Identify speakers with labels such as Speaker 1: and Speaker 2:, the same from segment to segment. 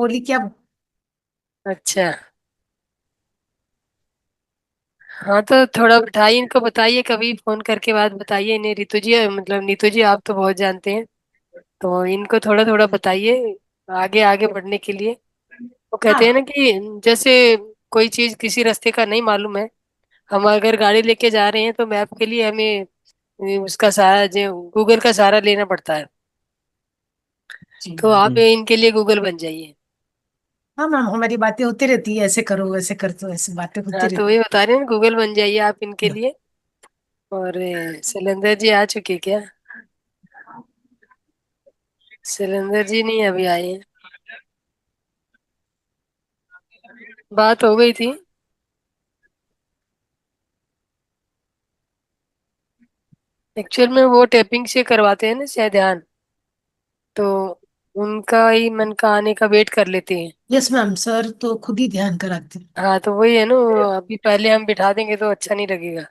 Speaker 1: बोली क्या।
Speaker 2: अच्छा। हाँ तो थोड़ा बिठाइए इनको, बताइए कभी फोन करके बात बताइए इन्हें। रितु जी मतलब नीतू जी, आप तो बहुत जानते हैं, तो इनको थोड़ा थोड़ा बताइए आगे आगे बढ़ने के लिए। वो कहते हैं ना
Speaker 1: हाँ
Speaker 2: कि जैसे कोई चीज किसी रास्ते का नहीं मालूम है, हम अगर गाड़ी लेके जा रहे हैं तो मैप के लिए हमें उसका सहारा, जो गूगल का सहारा लेना पड़ता है।
Speaker 1: जी।
Speaker 2: तो आप इनके लिए गूगल बन जाइए।
Speaker 1: हाँ मैम, हमारी बातें होती रहती है, ऐसे करो वैसे कर दो, ऐसी बातें होती
Speaker 2: हाँ तो
Speaker 1: रहती
Speaker 2: वही बता रहे हैं, गूगल बन जाइए आप इनके
Speaker 1: है।
Speaker 2: लिए। और शैलेंद्र जी आ चुके क्या? शैलेंद्र जी नहीं अभी आए हैं। बात हो गई थी एक्चुअल में, वो टैपिंग से करवाते हैं ना शायद ध्यान, तो उनका ही मन का आने का वेट कर लेते हैं।
Speaker 1: यस मैम, सर तो खुद ही ध्यान कराते हैं।
Speaker 2: हाँ तो वही है ना, अभी पहले हम बिठा देंगे तो अच्छा नहीं लगेगा।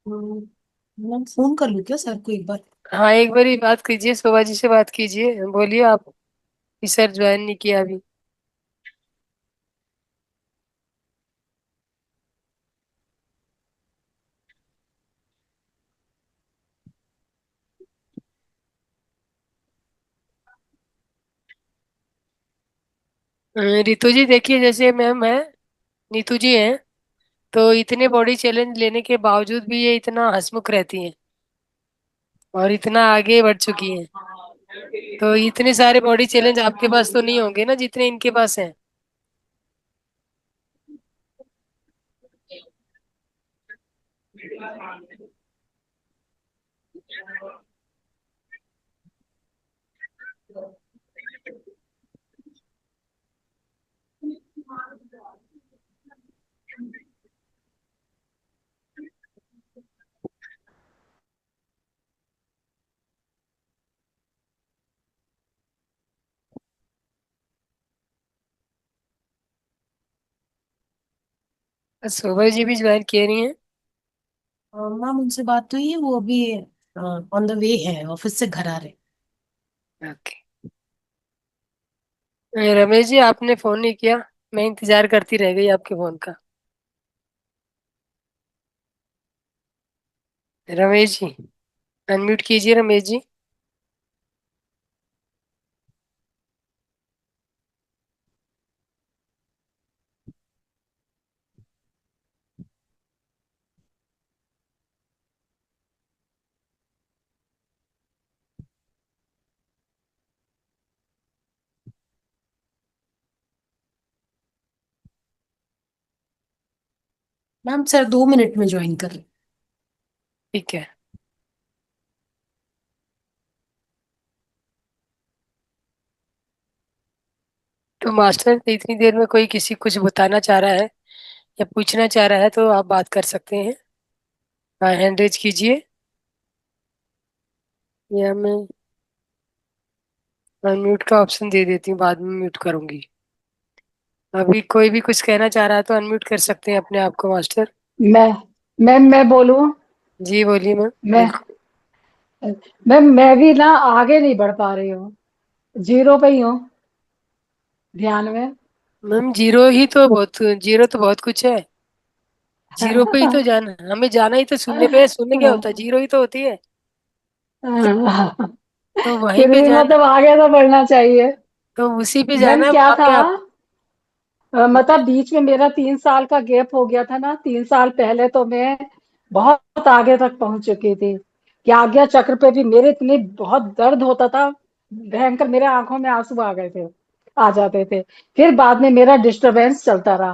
Speaker 1: मैम फोन कर लूँ क्या सर को एक बार।
Speaker 2: हाँ एक बारी बात कीजिए, शोभा जी से बात कीजिए, बोलिए आप कि सर ज्वाइन नहीं किया अभी। रितु जी देखिए, जैसे मैम है, नीतू जी हैं, तो इतने बॉडी चैलेंज लेने के बावजूद भी ये इतना हंसमुख रहती हैं और इतना आगे बढ़ चुकी हैं। तो इतने सारे बॉडी चैलेंज आपके पास तो नहीं होंगे ना जितने इनके पास हैं। शोभा जी भी ज्वाइन किए नहीं है।
Speaker 1: मैम उनसे बात हुई है, वो अभी ऑन द वे है, ऑफिस से घर आ रहे हैं।
Speaker 2: ओके। रमेश जी आपने फोन नहीं किया, मैं इंतजार करती रह गई आपके फोन का। रमेश जी अनम्यूट कीजिए Ramesh ji.
Speaker 1: Ma'am sir 2 minute में ज्वाइन कर रहे
Speaker 2: ठीक है। तो मास्टर इतनी देर में कोई किसी कुछ बताना चाह रहा है या पूछना चाह रहा है तो आप बात कर सकते हैं। हाँ हैंड रेज कीजिए, या मैं अनम्यूट का ऑप्शन दे देती हूँ, बाद में म्यूट करूंगी। अभी कोई भी कुछ कहना चाह रहा है तो अनम्यूट कर सकते हैं अपने आप को मास्टर।
Speaker 3: मैं मैं बोलूं।
Speaker 2: जी बोलिए मैम।
Speaker 3: मैं
Speaker 2: बिल्कुल।
Speaker 3: मैं भी ना आगे नहीं बढ़ पा रही हूँ। जीरो पे ही हूँ ध्यान में।
Speaker 2: मैम जीरो ही तो बहुत, जीरो तो बहुत कुछ है। जीरो पे ही तो जाना, हमें जाना ही तो शून्य पे है, शून्य क्या होता है, जीरो ही तो होती है। तो वहीं
Speaker 3: फिर
Speaker 2: पे
Speaker 3: भी
Speaker 2: जाना,
Speaker 3: मतलब आगे तो बढ़ना चाहिए।
Speaker 2: तो उसी पे
Speaker 3: मैम
Speaker 2: जाना है,
Speaker 3: क्या
Speaker 2: वहां
Speaker 3: था,
Speaker 2: पे आप।
Speaker 3: मतलब बीच में मेरा 3 साल का गैप हो गया था ना। 3 साल पहले तो मैं बहुत आगे तक पहुंच चुकी थी कि आज्ञा चक्र पे भी मेरे इतने बहुत दर्द होता था, भयंकर, मेरे आंखों में आंसू आ गए थे, आ जाते थे। फिर बाद में मेरा डिस्टरबेंस चलता रहा,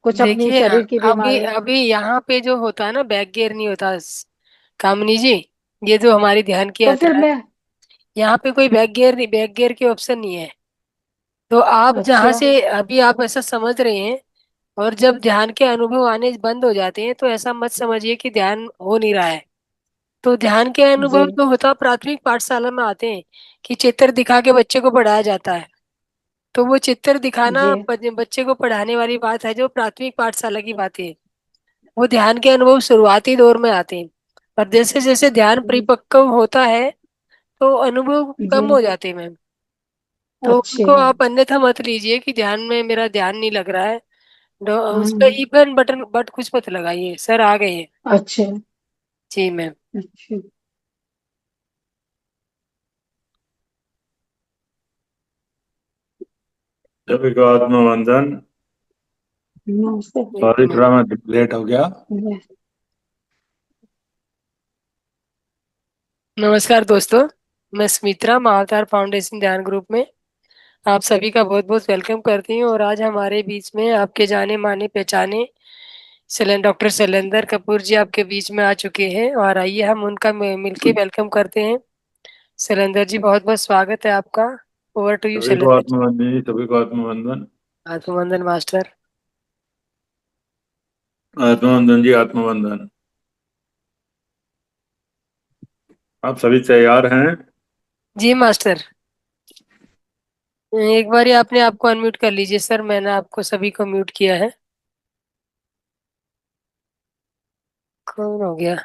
Speaker 3: कुछ अपनी
Speaker 2: देखिए
Speaker 3: शरीर की
Speaker 2: अभी
Speaker 3: बीमारी।
Speaker 2: अभी यहाँ पे जो होता है ना, बैक गियर नहीं होता कामनी जी, ये जो हमारी ध्यान की
Speaker 3: तो फिर
Speaker 2: यात्रा है,
Speaker 3: मैं,
Speaker 2: यहाँ पे कोई बैक गियर नहीं, बैक गियर के ऑप्शन नहीं है। तो आप जहाँ
Speaker 3: अच्छा,
Speaker 2: से अभी आप ऐसा समझ रहे हैं, और जब ध्यान के अनुभव आने बंद हो जाते हैं तो ऐसा मत समझिए कि ध्यान हो नहीं रहा है। तो ध्यान के
Speaker 3: जी
Speaker 2: अनुभव जो होता है प्राथमिक पाठशाला में आते हैं, कि चित्र दिखा के बच्चे को पढ़ाया जाता है। तो वो चित्र दिखाना
Speaker 3: जी
Speaker 2: बच्चे को पढ़ाने वाली बात है, जो प्राथमिक पाठशाला की बात है। वो ध्यान के अनुभव शुरुआती दौर में आते हैं, और जैसे जैसे ध्यान
Speaker 3: जी
Speaker 2: परिपक्व होता है तो अनुभव
Speaker 3: जी
Speaker 2: कम हो जाते हैं मैम। तो
Speaker 3: अच्छे
Speaker 2: उनको आप अन्यथा मत लीजिए कि ध्यान में मेरा ध्यान नहीं लग रहा है। उस पे
Speaker 3: हम्म,
Speaker 2: इवन बटन बट कुछ मत लगाइए। सर आ गए हैं।
Speaker 3: अच्छे
Speaker 2: जी मैम।
Speaker 3: अच्छे।
Speaker 4: सभी को आत्मवंदन।
Speaker 3: नमस्ते।
Speaker 4: सॉरी थोड़ा मैं लेट हो गया।
Speaker 2: नमस्कार दोस्तों, मैं स्मित्रा महाअवतार फाउंडेशन ध्यान ग्रुप में आप सभी का बहुत बहुत वेलकम करती हूँ। और आज हमारे बीच में आपके जाने माने पहचाने डॉक्टर शैलेंद्र कपूर जी आपके बीच में आ चुके हैं। और आइए हम उनका मिलके वेलकम करते हैं। शैलेंद्र जी, बहुत बहुत स्वागत है आपका। ओवर टू यू
Speaker 4: सभी को
Speaker 2: शैलेंद्र जी।
Speaker 4: आत्मवंदन जी, सभी को आत्मवंदन।
Speaker 2: आत्मवंदन मास्टर।
Speaker 4: आत्मवंदन जी, आत्मवंदन। आप सभी तैयार हैं?
Speaker 2: जी मास्टर, एक बार आपने आपको अनम्यूट कर लीजिए सर। मैंने आपको सभी को म्यूट किया है। कौन हो गया?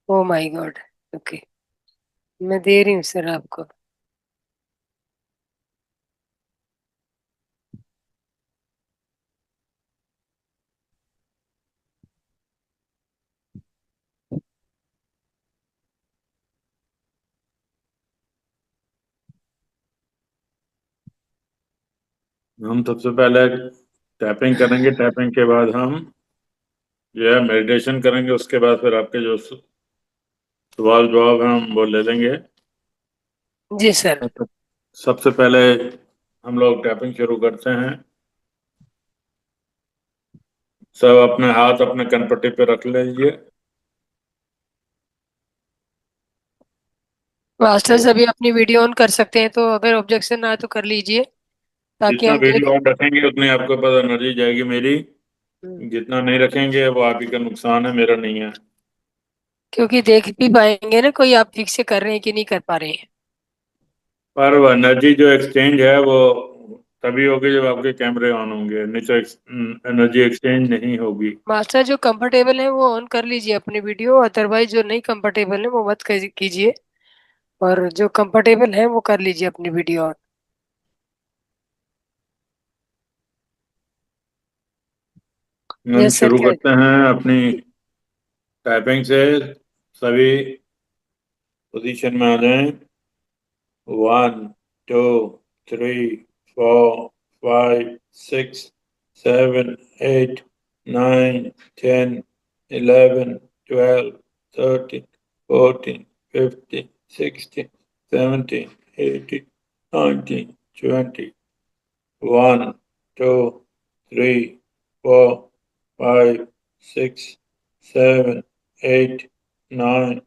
Speaker 2: Oh my God. ओके, मैं दे रही हूँ सर आपको।
Speaker 4: हम सबसे पहले टैपिंग करेंगे। टैपिंग के बाद हम जो है मेडिटेशन करेंगे। उसके बाद फिर आपके जो सवाल जवाब हैं हम वो ले लेंगे।
Speaker 2: जी सर।
Speaker 4: सबसे पहले हम लोग टैपिंग शुरू करते हैं। सब अपने हाथ अपने कनपट्टी पे रख लीजिए।
Speaker 2: मास्टर सभी अपनी वीडियो ऑन कर सकते हैं, तो अगर ऑब्जेक्शन ना आए तो कर लीजिए, ताकि
Speaker 4: जितना
Speaker 2: हम देख।
Speaker 4: वीडियो ऑन रखेंगे उतनी आपके पास एनर्जी जाएगी मेरी।
Speaker 2: हम्म,
Speaker 4: जितना नहीं रखेंगे वो आप ही का नुकसान है, मेरा नहीं है।
Speaker 2: क्योंकि देख भी पाएंगे ना कोई आप ठीक से कर रहे हैं कि नहीं कर पा रहे हैं।
Speaker 4: पर वो एनर्जी जो एक्सचेंज है वो तभी होगी जब आपके कैमरे ऑन होंगे, नहीं तो एनर्जी एक्सचेंज नहीं होगी।
Speaker 2: मास्टर जो कंफर्टेबल है वो ऑन कर लीजिए अपनी वीडियो, अदरवाइज जो नहीं कंफर्टेबल है वो मत कीजिए। और जो कंफर्टेबल है वो कर लीजिए अपनी वीडियो ऑन।
Speaker 4: हम
Speaker 2: यस सर,
Speaker 4: शुरू
Speaker 2: क्या?
Speaker 4: करते हैं अपनी टाइपिंग से। सभी पोजीशन में आ जाएं। 1 2 3 4 5 6 7 8 9 10 11 12 13 14 15 16 17 18 19 20 1 2 3 4 5 6 7 8 9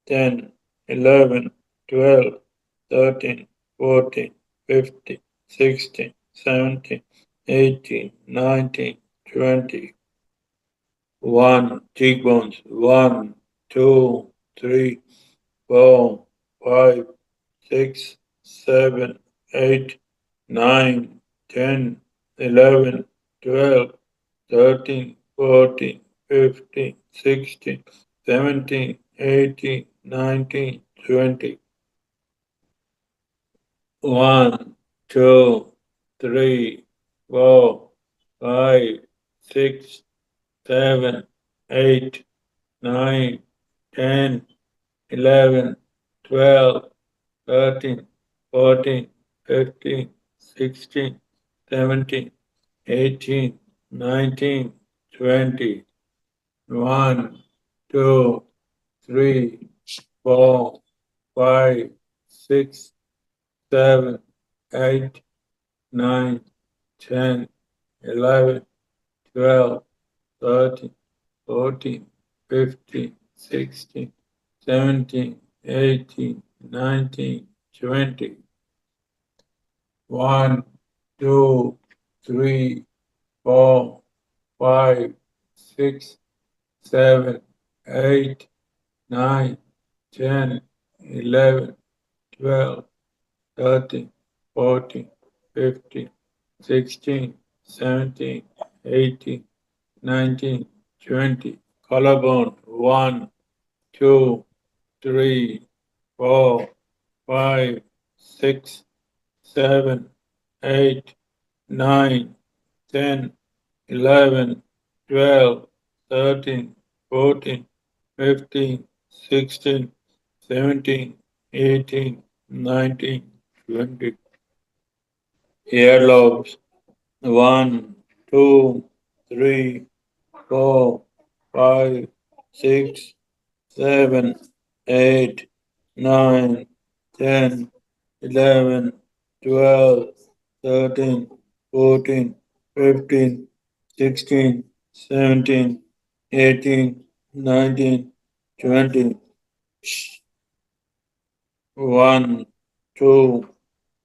Speaker 4: 10 11 12 13 14 15 16 17 18 19 20 1 cheekbones 1 2 3 4 5 6 7 8 9 10 11 12 13 14 15 16 17 18 19 20 1 2 3 4 5 6 7 8 9 10 11 12 13 14 15 16 17 18 19 20 1 2 3 4 5 6 7 8 9 10 11 12 13 14 15 16 17 18 19 20 1 2 3 4 5 6 7 8 9 10 11 12 13 14 15 16 17 18 19 20 collarbone 1 2 3 4 5 6 7, 8, 9, 10, 11, 12, 13, 14, 15, 16, 17, 18, 19, 20. Earlobes. 1, 2, 3, 4, 5, 6, 7, 8, 9, 10, 11, 12, 13, 14, 15, 16, 17, 18, 19, 20. 1, 2,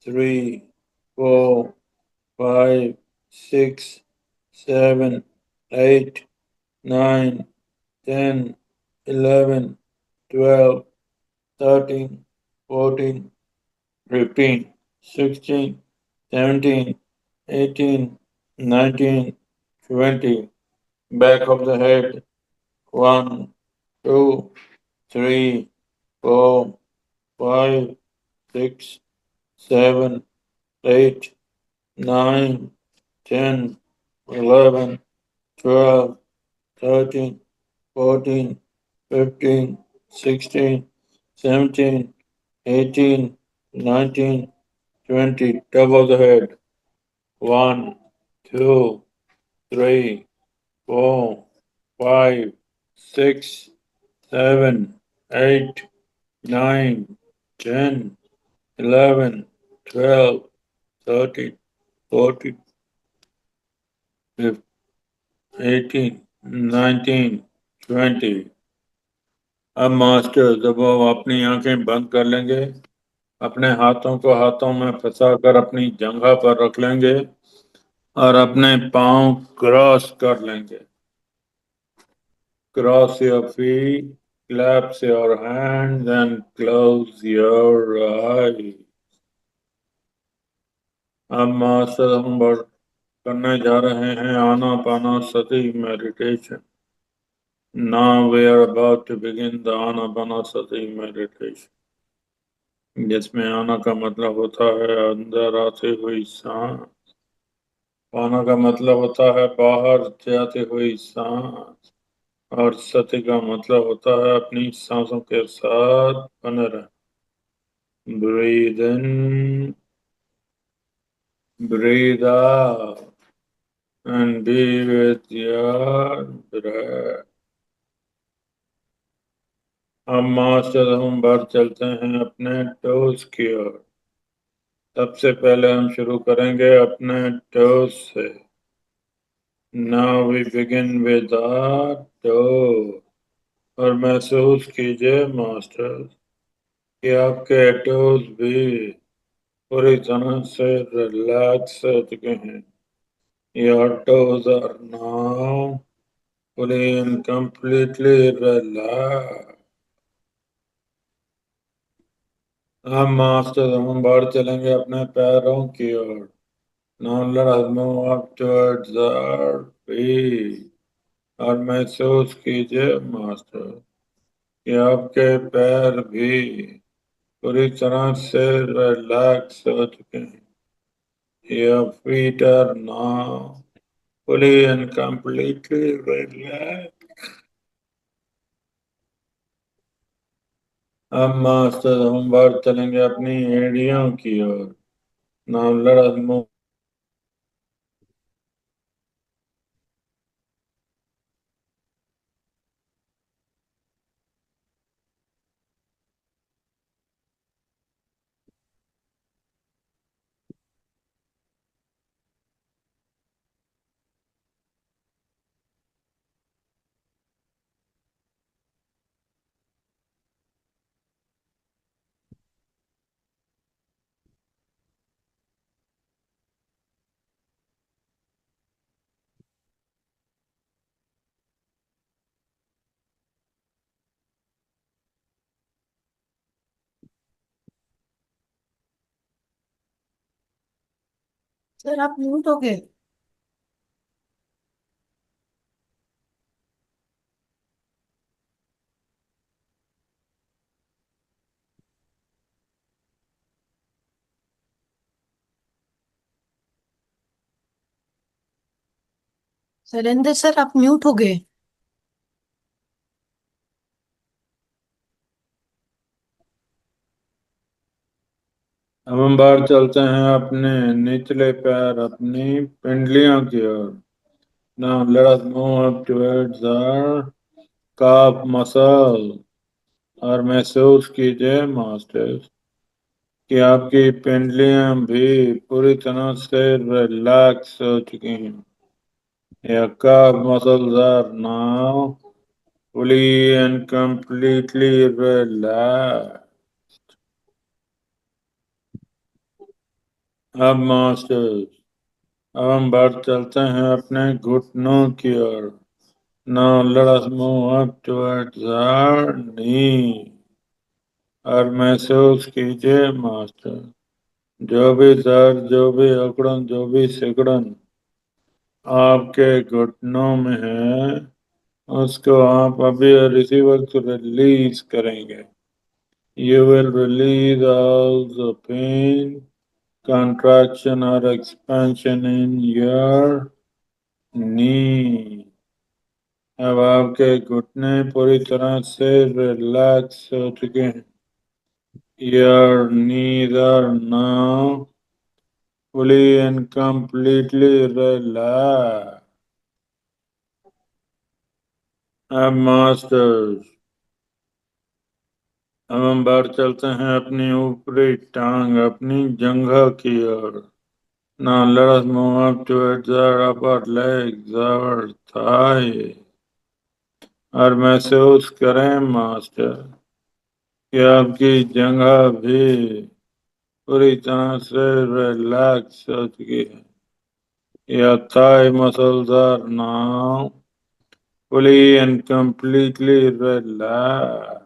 Speaker 4: 3, 4, 5, 6, 7, 8, 9, 10, 11, 12, 13, 14, 15, 16, 17, 18, 19, 20. Back of the head. 1, 2, 3, 4, 5, 6, 7, 8, 9, 10, 11, 12, 13, 14, 15, 16, 17, 18, 19, 20. Top of the head. 1, 2, 3, 4, 5, 6, 7, 8, 9, 10, 11, 12, 13, 14, 15, 18, 19, 20. अब मास्टर जब वो अपनी आंखें बंद कर लेंगे, अपने हाथों को हाथों में फंसाकर अपनी जंघा पर रख लेंगे और अपने पांव क्रॉस कर लेंगे। Cross your feet, claps your hands and close your eyes. अब मास्टर हम करने जा रहे हैं Anapanasati meditation. Now we are about to begin the Anapanasati meditation, जिसमें आना का मतलब होता है अंदर आती हुई सांस, पाना का मतलब होता है बाहर जाती हुई सांस, और सति का मतलब होता है अपनी सांसों के साथ बने रहे। Breathe in, breathe out and be with your breath. अब मास्टर हम बढ़ चलते हैं अपने टोज की ओर। सबसे पहले हम शुरू करेंगे अपने टोज से। Now we begin with our toe। और महसूस कीजिए मास्टर कि आपके टोज भी पूरी तरह से रिलैक्स हो चुके हैं। Your toes are now fully and completely relaxed। हम मास्टर हम बढ़ चलेंगे अपने पैरों की ओर। Now let us move up towards our feet। और महसूस कीजिए मास्टर कि आपके पैर भी पूरी तरह से रिलैक्स हो चुके हैं। Your feet are now fully and completely relaxed। अब मास्टर हम बाहर चलेंगे अपनी एड़ियों की ओर। Now let us move
Speaker 1: sir आप म्यूट हो गए। सुरेंद्र सर, आप म्यूट हो गए।
Speaker 4: अब हम बाहर चलते हैं अपने निचले पैर, अपनी पिंडलियों की ओर। Now let us move up towards our calf muscle। और महसूस कीजिए मास्टर्स कि आपकी पिंडलियां भी पूरी तरह से रिलैक्स हो चुकी हैं। Your calf muscles are now fully and completely relaxed। अब मास्टर्स, अब हम बढ़ चलते हैं अपने घुटनों की ओर। Now let us move up towards our knee। और महसूस कीजिए मास्टर, जो भी दर्द, जो भी अकड़न, जो भी सिकुड़न आपके घुटनों में है, उसको आप अभी और इसी वक्त रिलीज करेंगे। You will release all the pain, contraction or expansion in your knee। अब आपके घुटने पूरी तरह से रिलैक्स हो चुके हैं। Your knees are now fully and completely relaxed। अब मास्टर्स, अब हम बढ़ चलते हैं अपनी ऊपरी टांग, अपनी जंघा की ओर। Now let us move up towards our upper legs, our thigh। और महसूस करें मास्टर कि आपकी जगह भी पूरी तरह से रिलैक्स हो चुकी है। Your thigh muscles are now fully and completely relaxed।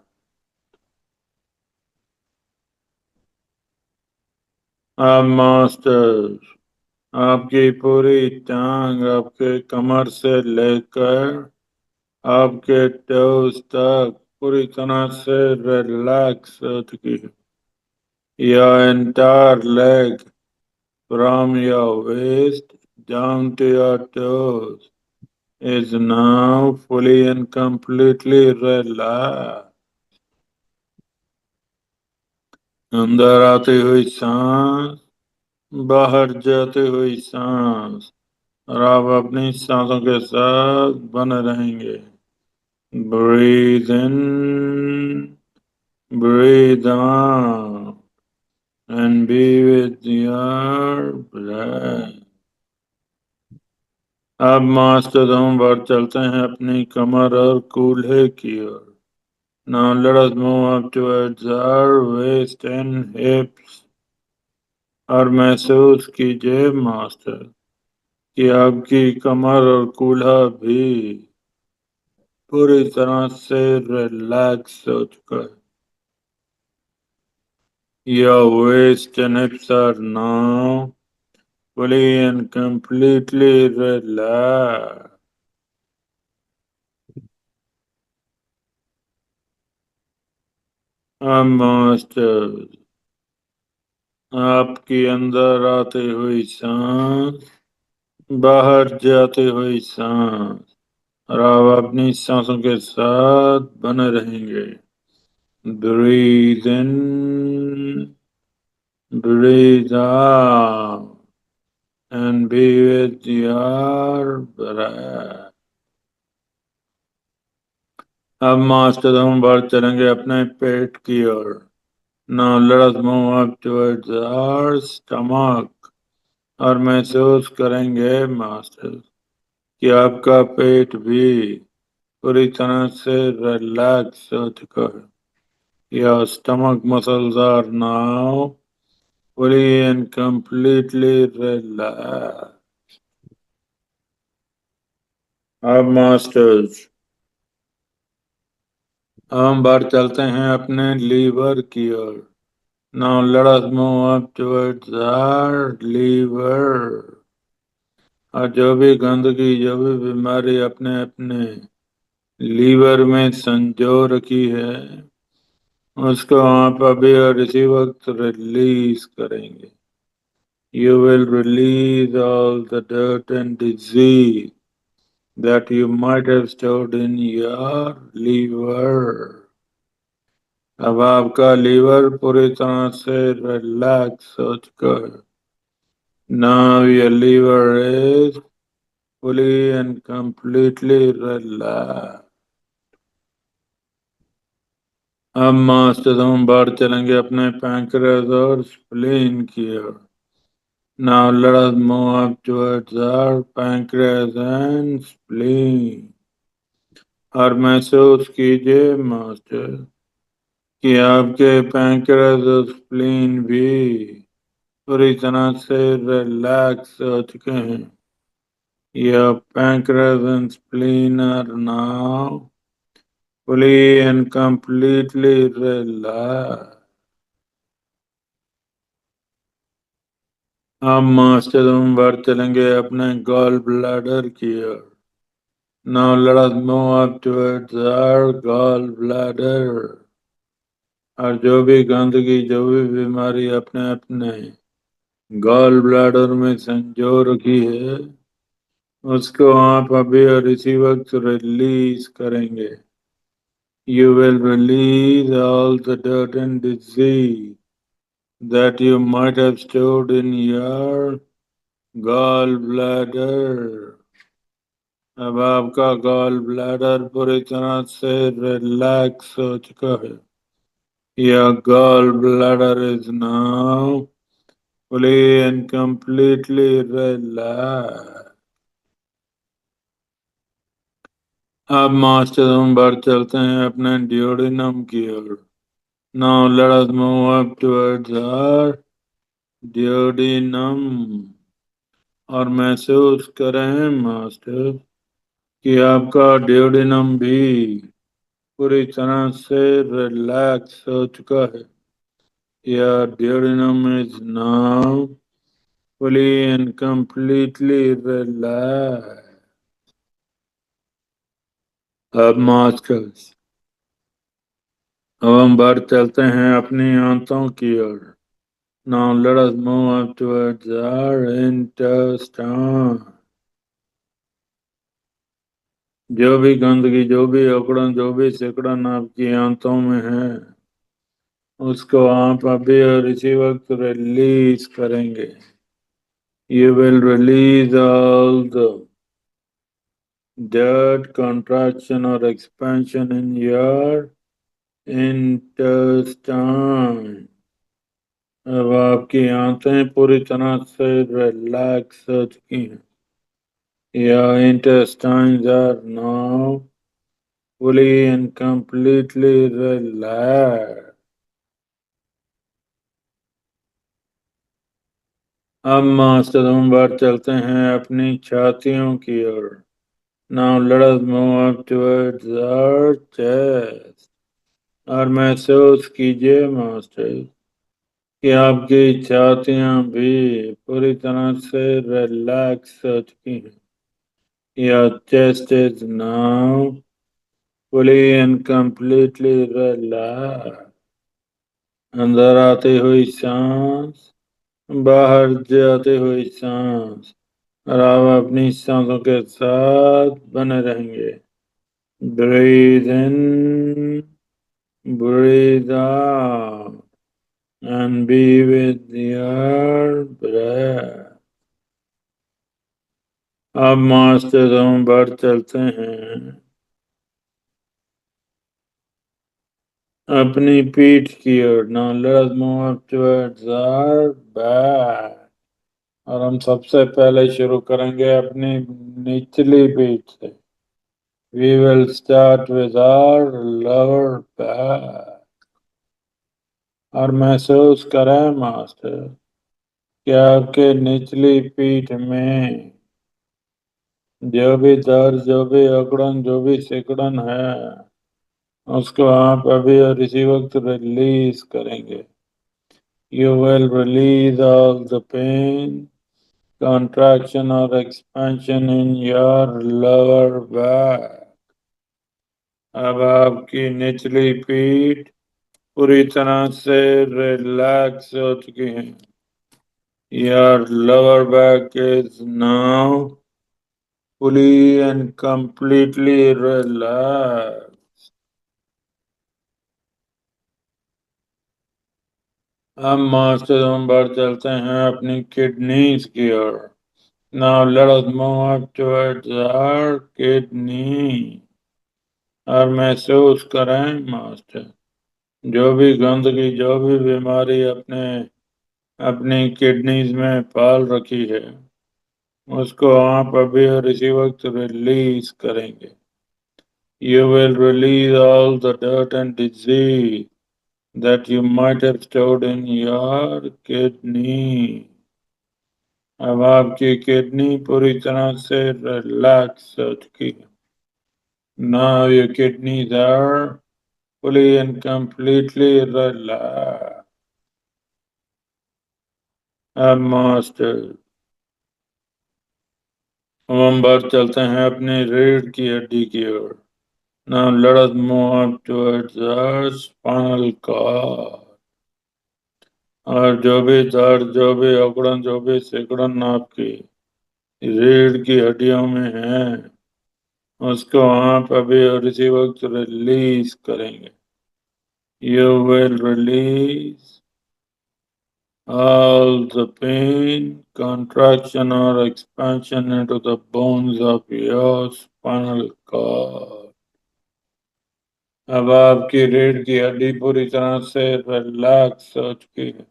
Speaker 4: अब मास्टर्स, आपकी पूरी टांग आपके कमर से लेकर आपके टोस तक पूरी तरह से रिलैक्स हो चुकी है। Your entire leg from your waist down to your toes is now fully and completely relaxed। अंदर आती हुई सांस, बाहर जाती हुई सांस, और आप अपनी सांसों के साथ बने रहेंगे। Breathe in, breathe out, and be with your breath। अब मास्टर हम बढ़ चलते हैं अपनी कमर और कूल्हे की ओर। Now let us move up towards our waist and hips। और महसूस कीजिए मास्टर कि आपकी कमर और कूल्हा भी पूरी तरह से रिलैक्स हो चुका है। Your waist and hips are now fully and completely relaxed। अब मास्टर, आपकी अंदर आती हुई सांस, बाहर जाती हुई सांस, और आप अपनी सांसों के साथ बने रहेंगे। Breathe in, breathe out, and be with your breath। अब मास्टर हम बढ़ चलेंगे अपने पेट की ओर। Now let us move up towards our stomach। और महसूस करेंगे मास्टर कि आपका पेट भी पूरी तरह से रिलैक्स हो चुका है। Your stomach muscles are now fully and completely relaxed। अब मास्टर्स, हम बाहर चलते हैं अपने लीवर की ओर। Now let us move up towards our liver। और जो भी गंदगी, जो भी बीमारी अपने अपने लीवर में संजो रखी है, उसको आप अभी और इसी वक्त रिलीज करेंगे। You will release all the dirt and disease that you might have stored in your liver. अब आपका लीवर पूरी तरह से रिलैक्स हो चुका है. Now your liver is fully and completely relaxed. अब मास्टर हम बाहर चलेंगे अपने पैंक्रियास और स्प्लीन की ओर. Now let us move up towards our pancreas and spleen. और महसूस कीजिए मास्टर कि आपके पैंक्रियास और स्प्लीन भी पूरी तरह से रिलैक्स हो चुके हैं. Your pancreas and spleen are now fully and completely relaxed. अब मास्टर हम बाहर चलेंगे अपने गॉल ब्लैडर की ओर. Now let us move up towards our gall bladder. और जो भी गंदगी जो भी बीमारी अपने अपने गॉल ब्लैडर में संजो रखी है उसको आप अभी और इसी वक्त रिलीज करेंगे. You will release all the dirt and disease that you might have stored in your gallbladder. अब आपका गॉल ब्लैडर पूरी तरह से रिलैक्स हो चुका है. Your gallbladder is now fully and completely relaxed. अब मास्टर हम बाहर चलते हैं अपने डिओडिनम की ओर. Now let us move up towards our duodenum. और महसूस करें मास्टर कि आपका डिओडिनम भी पूरी तरह से रिलैक्स हो चुका है. Your duodenum is now fully and completely relaxed. अब मास्टर्स अब हम बाहर चलते हैं अपनी आंतों की ओर. Now let us move up towards our intestine. जो भी गंदगी जो भी अकड़न जो भी सिकड़न आपकी आंतों में है उसको आप अभी और इसी वक्त रिलीज करेंगे. You will release all the dirt, contraction or expansion in your intestine. अब आपकी आंतें पूरी तरह से रिलैक्स हो चुकी हैं. Your intestines are now fully and completely relaxed. अब मास्टर हम बाहर चलते हैं अपनी छातियों की ओर. Now let us move up towards our chest. और महसूस कीजिए मास्टर कि आपकी छातियां भी पूरी तरह से रिलैक्स हो चुकी हैं. Your chest is now fully and completely relaxed. अंदर आती हुई सांस बाहर जाती हुई सांस और आप अपनी सांसों के साथ बने रहेंगे. Breathe in, breathe out, and be with your breath. अब मास्टर हम बढ़ चलते हैं अपनी पीठ की ओर. Now let us move up towards our back. और हम सबसे पहले शुरू करेंगे अपनी निचली पीठ से. We will start with our lower back. और महसूस करें मास्टर कि आपके निचली पीठ में जो भी दर्द जो भी अकड़न जो भी सिकड़न है उसको आप अभी और इसी वक्त रिलीज करेंगे. You will release all the pain, contraction or expansion in your lower back. अब आपकी निचली पीठ पूरी तरह से रिलैक्स हो चुकी है. Your lower back is now fully and completely relax. अब मास्टर हम बढ़ चलते हैं अपनी किडनीज की ओर। Now let us move up towards our kidney। और महसूस करें मास्टर, जो भी गंदगी, जो भी बीमारी अपनी किडनीज में पाल रखी है, उसको आप अभी और इसी वक्त रिलीज करेंगे। You will release all the dirt and disease that you might have stored in your kidney। अब आपकी किडनी पूरी तरह से रिलैक्स हो चुकी है। Now your kidneys are fully and completely relaxed। अब मास्टर हम बढ़ चलते हैं अपनी रीढ़ की हड्डी की ओर। Now let us move up towards our spinal cord। और जो भी दर्द, जो भी अकड़न, जो भी सिकुड़न आपकी रीढ़ की हड्डियों में है, उसको आप अभी और इसी वक्त रिलीज करेंगे। You will release all the pain, contraction or expansion into the bones of your spinal cord। अब आपकी रीढ़ की हड्डी पूरी तरह से रिलैक्स हो चुकी है।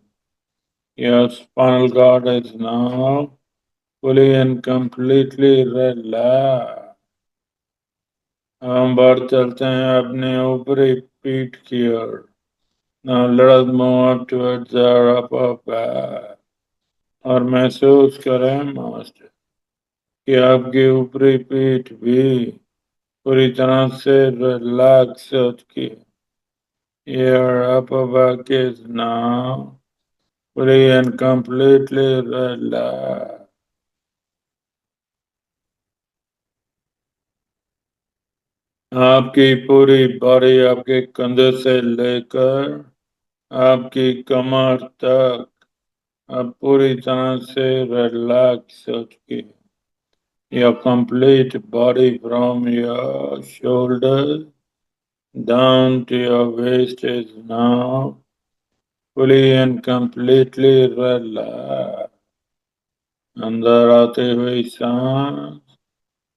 Speaker 4: Your spinal cord is now fully and completely relaxed। हम बढ़ चलते हैं अपने ऊपरी पीठ की ओर। Now let us move up towards our upper back। और महसूस करें मास्टर कि आपकी ऊपरी पीठ भी पूरी तरह से रिलैक्स हो चुकी है। Your upper back is now fully and completely relaxed। आपकी पूरी बॉडी आपके कंधे से लेकर आपकी कमर तक अब पूरी तरह से रिलैक्स हो चुकी है। Your complete body from your shoulders down to your waist is now fully and completely relaxed। अंदर आते हुए सांस,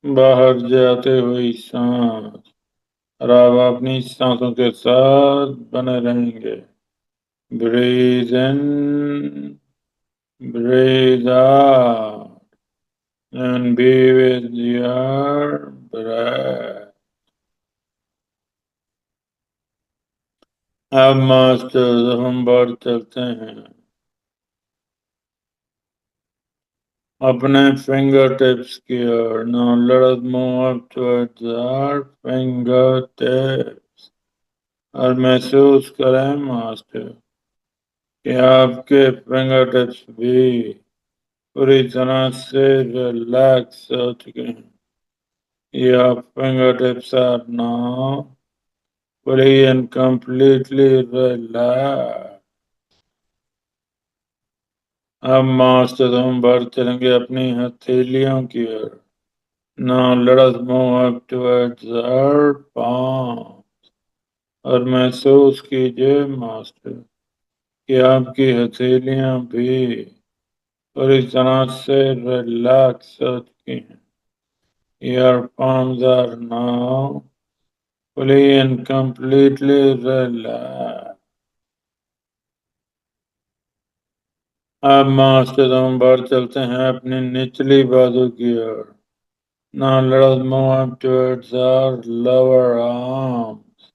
Speaker 4: बाहर जाते हुए सांस, और आप अपनी सांसों के साथ बने रहेंगे। Breathe in, breathe out, and be with your breath। अब मास्टर हम बढ़ चलते हैं अपने फिंगर टिप्स की ओर। Now let us move up towards our fingertips। और महसूस करें मास्टर कि आपके फिंगर टिप्स भी पूरी तरह से रिलैक्स हो चुके हैं। Your fingertips are now fully and completely relaxed। अब मास्टर हम बढ़ चलेंगे अपनी हथेलियों की ओर। Now let us move up towards our palm। और महसूस कीजिए मास्टर कि आपकी हथेलियां भी पूरी तरह से रिलैक्स हो चुकी हैं। Your palms are now fully and completely relaxed। अब मास्टर हम बढ़ चलते हैं अपनी निचली बाजू की ओर। Now let us move up towards our lower arms।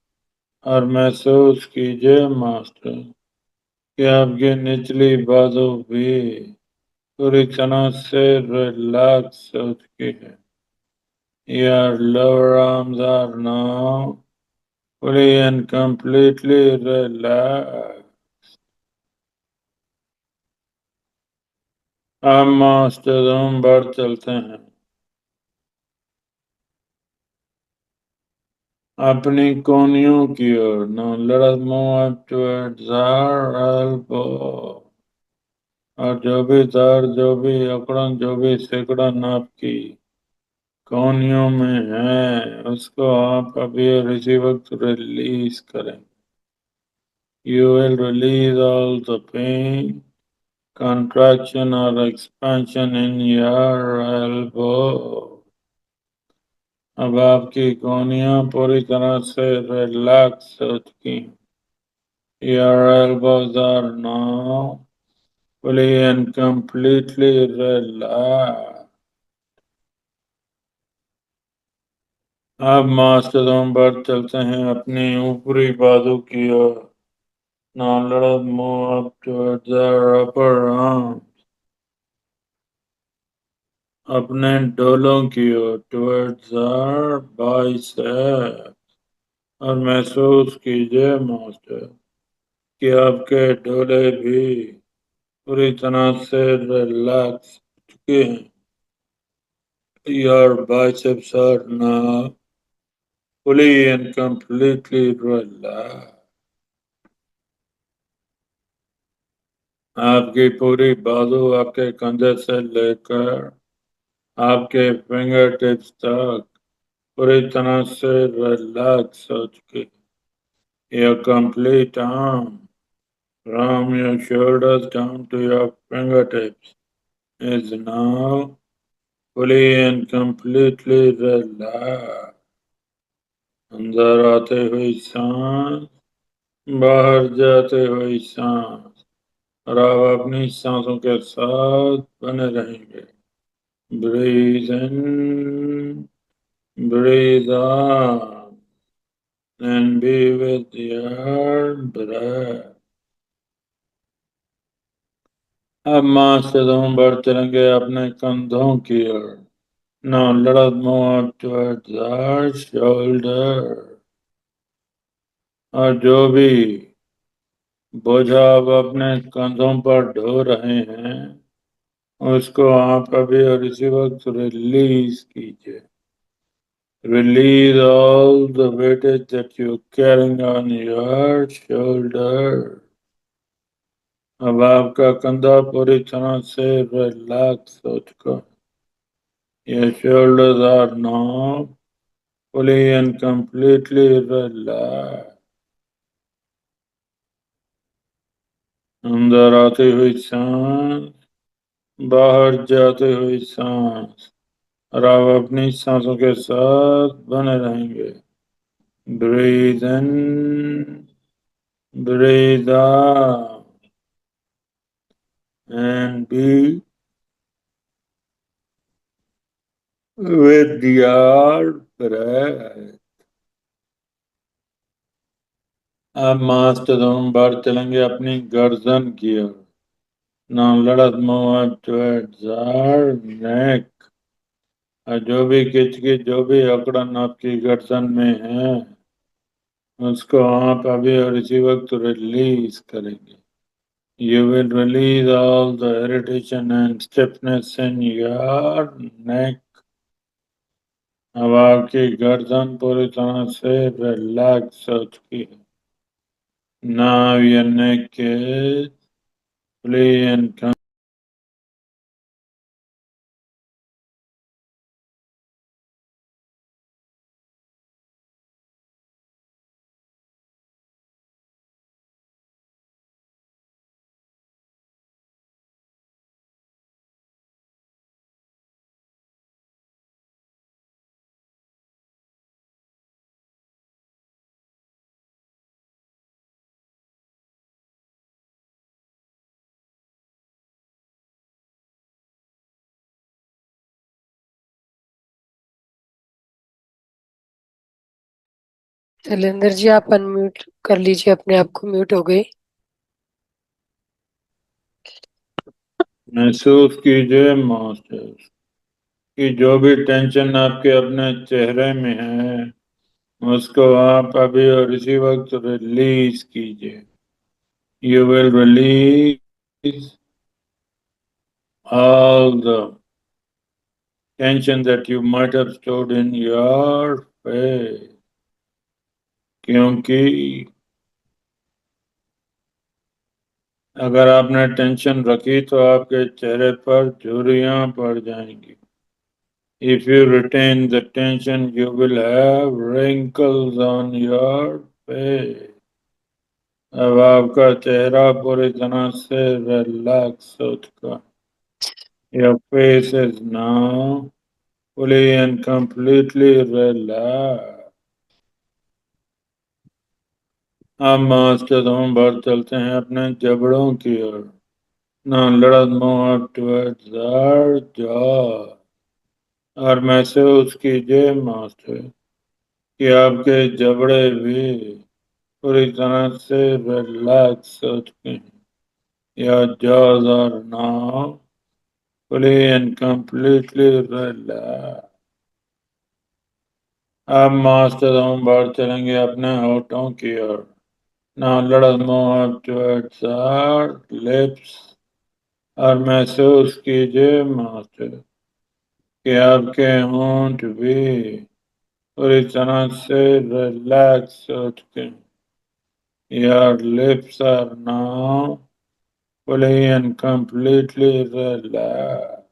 Speaker 4: और महसूस कीजिए मास्टर कि आपकी निचली बाजू भी पूरी तरह से रिलैक्स हो चुकी है। Your lower arms are now fully and completely relaxed। अब मास्टर हम बढ़ चलते हैं अपनी कोहनियों की ओर। Now let us move up towards our elbow। और जो भी दर्द, जो भी अकड़न, जो भी सिकुड़न आपकी कोनियों में है उसको आप अभी और इसी वक्त रिलीज करें। You will release all the pain, contraction or expansion in your elbow. अब आपकी कोहनियां पूरी तरह से रिलैक्स हो चुकी हैं। Your elbows are now fully and completely relaxed. अब मास्टरों पर चलते हैं अपनी ऊपरी बाजू की ओर। Now let us move up towards our upper arm. अपने डोलों की ओर टुवर्ड्स आवर बाइसेप्स। और महसूस कीजिए मास्टर कि आपके डोले भी पूरी तरह से रिलैक्स चुके हैं। Your biceps are now fully and completely relaxed. आपकी पूरी बाजू आपके कंधे से लेकर आपके फिंगर टिप्स तक पूरी तरह से रिलैक्स हो चुकी है। Your complete arm, from your shoulders down to your fingertips, is now fully and completely relaxed. अंदर आते हुई सांस, बाहर जाते हुई सांस, और आप अपनी सांसों के साथ बने रहेंगे। Breathe in, breathe out, and be with your breath. अब मांसपेशियों पर चलेंगे अपने कंधों की ओर। Now let us move up towards our shoulder. और जो भी बोझा आप अपने कंधों पर ढो रहे हैं उसको आप अभी और इसी वक्त रिलीज कीजिए। Release all the weightage that you're carrying on your shoulder. अब आपका कंधा पूरी तरह से रिलैक्स हो चुका है। Your shoulders are now fully and completely relaxed. अंदर आती हुई सांस, बाहर जाती हुई सांस, और आप अपनी सांसों के साथ बने रहेंगे। Breathe in, breathe out, and be with your breath. अब मास्टरों बार चलेंगे अपनी गर्दन की ओर। Now let us move up towards our neck. और जो भी किचकिच जो भी अकड़न आपकी गर्दन में है उसको आप अभी और इसी वक्त रिलीज करेंगे। You will release all the irritation and stiffness in your neck. अब आपकी गर्दन पूरी तरह से रिलैक्स हो चुकी है। Now your neck is fully and
Speaker 2: Shailendra ji, आप अनम्यूट कर लीजिए, अपने आप को म्यूट हो गई।
Speaker 4: महसूस कीजिए मास्टर कि जो भी टेंशन आपके अपने चेहरे में है उसको आप अभी और इसी वक्त रिलीज कीजिए। You will release all the tension that you might have stored in your face. क्योंकि अगर आपने टेंशन रखी तो आपके चेहरे पर झुर्रियां पड़ जाएंगी। If you retain the tension, you will have wrinkles on your face. अब आपका चेहरा पूरी तरह से रिलैक्स हो चुका है. Your face is now fully and completely relaxed. अब मास्टरों बढ़ चलते हैं अपने जबड़ों की ओर. Now let us move up towards our jaw. और महसूस कीजिए मास्टर कि आपके जबड़े भी पूरी तरह से रिलैक्स हो चुके हैं. Your jaws are now fully and completely relaxed. अब मास्टरों बढ़ चलेंगे अपने होठों की ओर. Now let us move up towards our lips. और महसूस कीजिए मास्टर कि आपके होंठ भी पूरी तरह से रिलैक्स हो चुके हैं. Your lips are now fully and completely relaxed.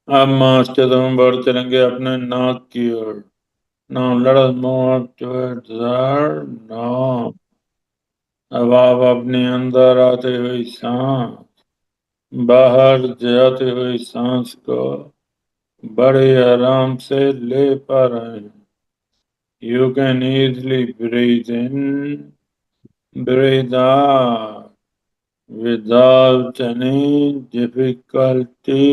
Speaker 4: अब मास्टरों बढ़ चलेंगे अपने नाक की ओर. Now let us move up towards our nose. अब आप अपने अंदर आते हुई सांस, बाहर जाते हुई सांस को बड़े आराम से ले पा रहे हैं. You can easily breathe in, breathe out without any difficulty.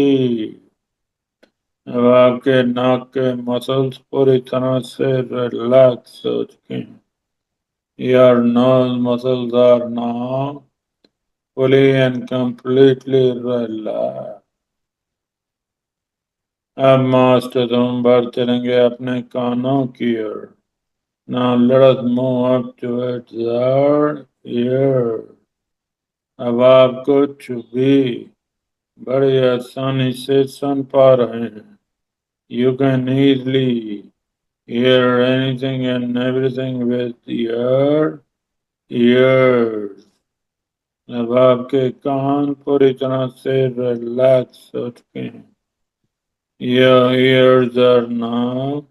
Speaker 4: अब आपके नाक के मसल्स पूरी तरह से रिलैक्स हो चुके हैं. Your nose muscles are now fully and completely relaxed. अब मास्टरों बढ़ चलेंगे अपने कानों की ओर. Now let us move up towards our ears. अब आप कुछ भी बड़ी आसानी से सुन पा रहे हैं. You can easily hear anything and everything with your ears. अब आपके कान पूरी तरह से रिलैक्स हो चुके हैं. Your ears are now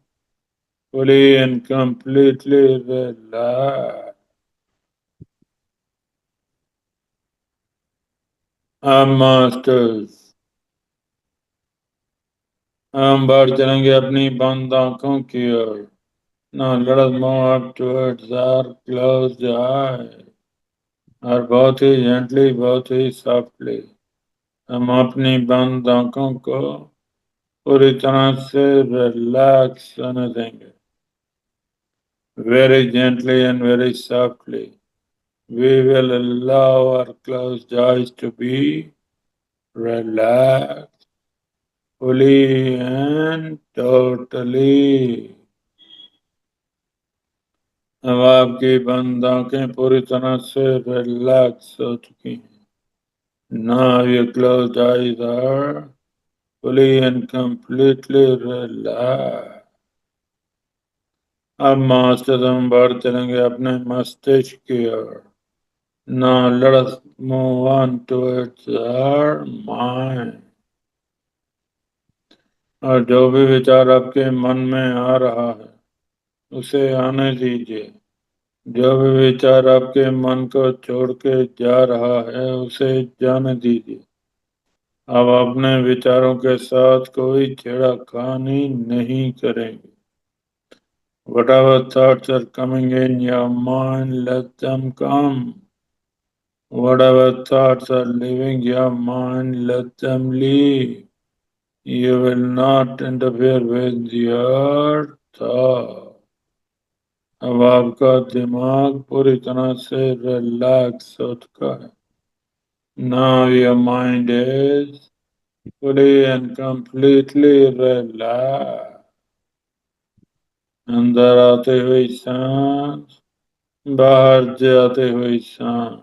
Speaker 4: fully and completely relaxed. Masters हम बढ़ चलेंगे अपनी बंद आंखों की ओर. Now let us move up towards our closed eyes. और बहुत ही जेंटली, बहुत ही सॉफ्टली हम अपनी बंद आंखों को पूरी तरह से रिलैक्स होने देंगे. Very gently and very softly we will allow our closed eyes to be relaxed fully and totally. अब आपकी बंद आंखें पूरी तरह से रिलैक्स हो चुकी हैं. Now your closed eyes are fully and completely relaxed. अब मास्टर हम बढ़ चलेंगे अपने मस्तिष्क की ओर. Now let us move on towards our mind. और जो भी विचार आपके मन में आ रहा है उसे आने दीजिए. जो भी विचार आपके मन को छोड़ के जा रहा है उसे जाने दीजिए. अब अपने विचारों के साथ कोई छेड़खानी नहीं करेंगे. Whatever thoughts are coming in your mind, let them come. Whatever thoughts are leaving your mind, let them leave. You will not interfere with your thoughts. अब आपका दिमाग पूरी तरह से रिलैक्स हो चुका है. Now your mind is fully and completely relaxed. अंदर आते हुई सांस, बाहर जाते हुई सांस.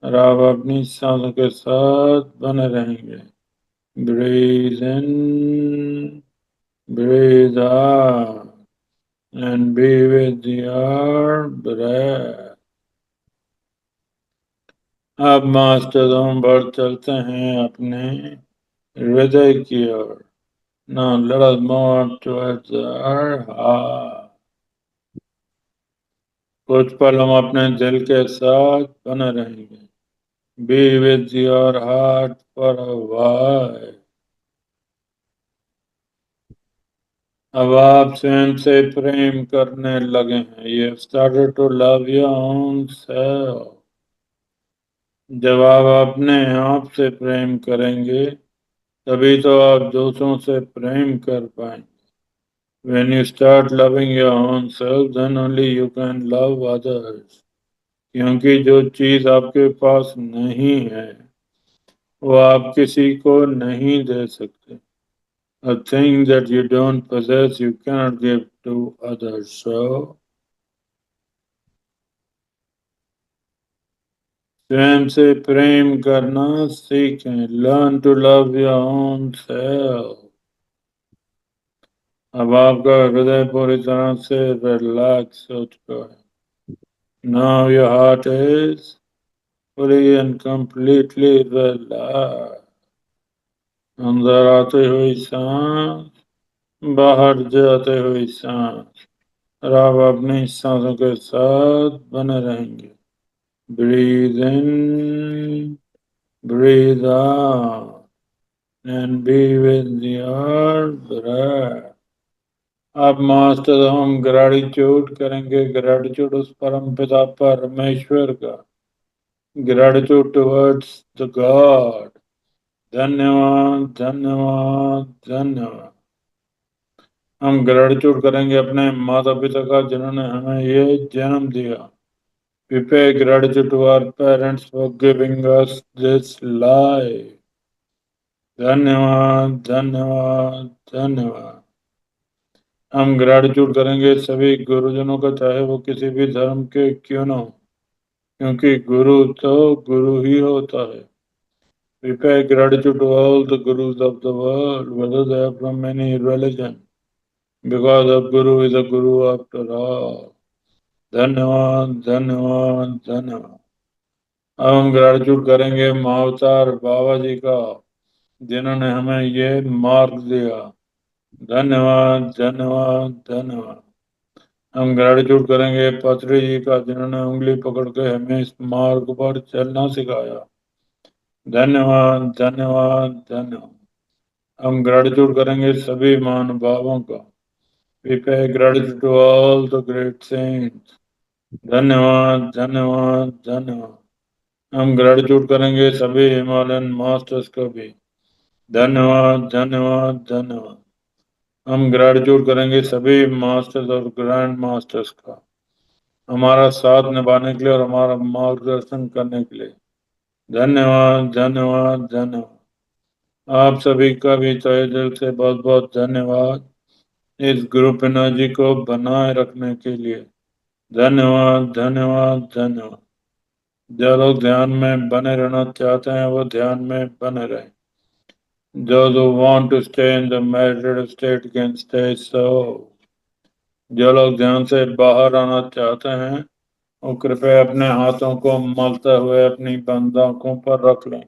Speaker 4: और आप अपनी सांसों के साथ बने रहेंगे. Breathe in, breathe out, and be with your breath. अब मास्टरों बढ़ चलते हैं अपने हृदय की ओर। Now let us move towards our heart. कुछ पल हम अपने दिल के साथ बने रहेंगे। Be with your heart for a while. अब आप स्वयं से प्रेम करने लगे हैं। You have started to love your own self. जब आप अपने आप से प्रेम करेंगे तभी तो आप दूसरों से प्रेम कर पाएंगे। When you start loving your own self, then only you can love others. क्योंकि जो चीज आपके पास नहीं है वो आप किसी को नहीं दे सकते। A thing that you don't possess, you cannot give to others. So, स्वयं से प्रेम करना सीखें। Learn to love your own self. अब आपका हृदय पूरी तरह से रिलैक्स हो चुका है। Now your heart is fully and completely relaxed. अंदर आते हुई सांस, बाहर जाते हुई सांस, और आप अपनी सांसों के साथ बने रहेंगे। Breathe in, breathe out, and be with your breath. आप मास्टर हम ग्रेटिट्यूड करेंगे। ग्रेटिट्यूड उस परम पिता परमेश्वर का। Gratitude towards the God. धन्यवाद, धन्यवाद, धन्यवाद। हम ग्रेटिट्यूड करेंगे अपने माता पिता का जिन्होंने हमें ये जन्म दिया। We pay gratitude to our parents for giving us this life. धन्यवाद, धन्यवाद, धन्यवाद। हम ग्रेटिट्यूड करेंगे सभी गुरुजनों का, चाहे वो किसी भी धर्म के क्यों न हो, क्योंकि गुरु तो गुरु ही होता है। We pay gratitude to all the gurus of the world, whether they are from any religion, because a guru is a guru after all. धन्यवाद, धन्यवाद, धन्यवाद। अब हम ग्रेटिट्यूड करेंगे महाअवतार बाबा जी का, जिन्होंने हमें ये मार्ग दिया। धन्यवाद, धन्यवाद, धन्यवाद। हम ग्रेटिट्यूड करेंगे पत्री जी का, जिन्होंने उंगली पकड़ के हमें इस मार्ग पर चलना सिखाया। धन्यवाद, धन्यवाद, धन्यवाद। हम ग्रेटिट्यूड करेंगे सभी महानुभावों का। We pay gratitude to all the great saints. धन्यवाद, धन्यवाद, धन्यवाद। हम ग्रेटिट्यूड करेंगे सभी हिमालयन मास्टर्स को भी। धन्यवाद, धन्यवाद, धन्यवाद। हम ग्रेटिट्यूड करेंगे सभी मास्टर्स और ग्रैंड मास्टर्स का, हमारा साथ निभाने के लिए और हमारा मार्गदर्शन करने के लिए। धन्यवाद, धन्यवाद, धन्यवाद। आप सभी का भी तहे दिल से बहुत बहुत धन्यवाद इस ग्रुप एनर्जी को बनाए रखने के लिए। धन्यवाद, धन्यवाद, धन्यवाद। जो लोग ध्यान में बने रहना चाहते हैं वो ध्यान में बने रहें। Those who want to stay in the meditative state can stay so. जो लोग ध्यान से बाहर आना चाहते हैं वो कृपया अपने हाथों को मलते हुए अपनी बंद आंखों पर रख लें।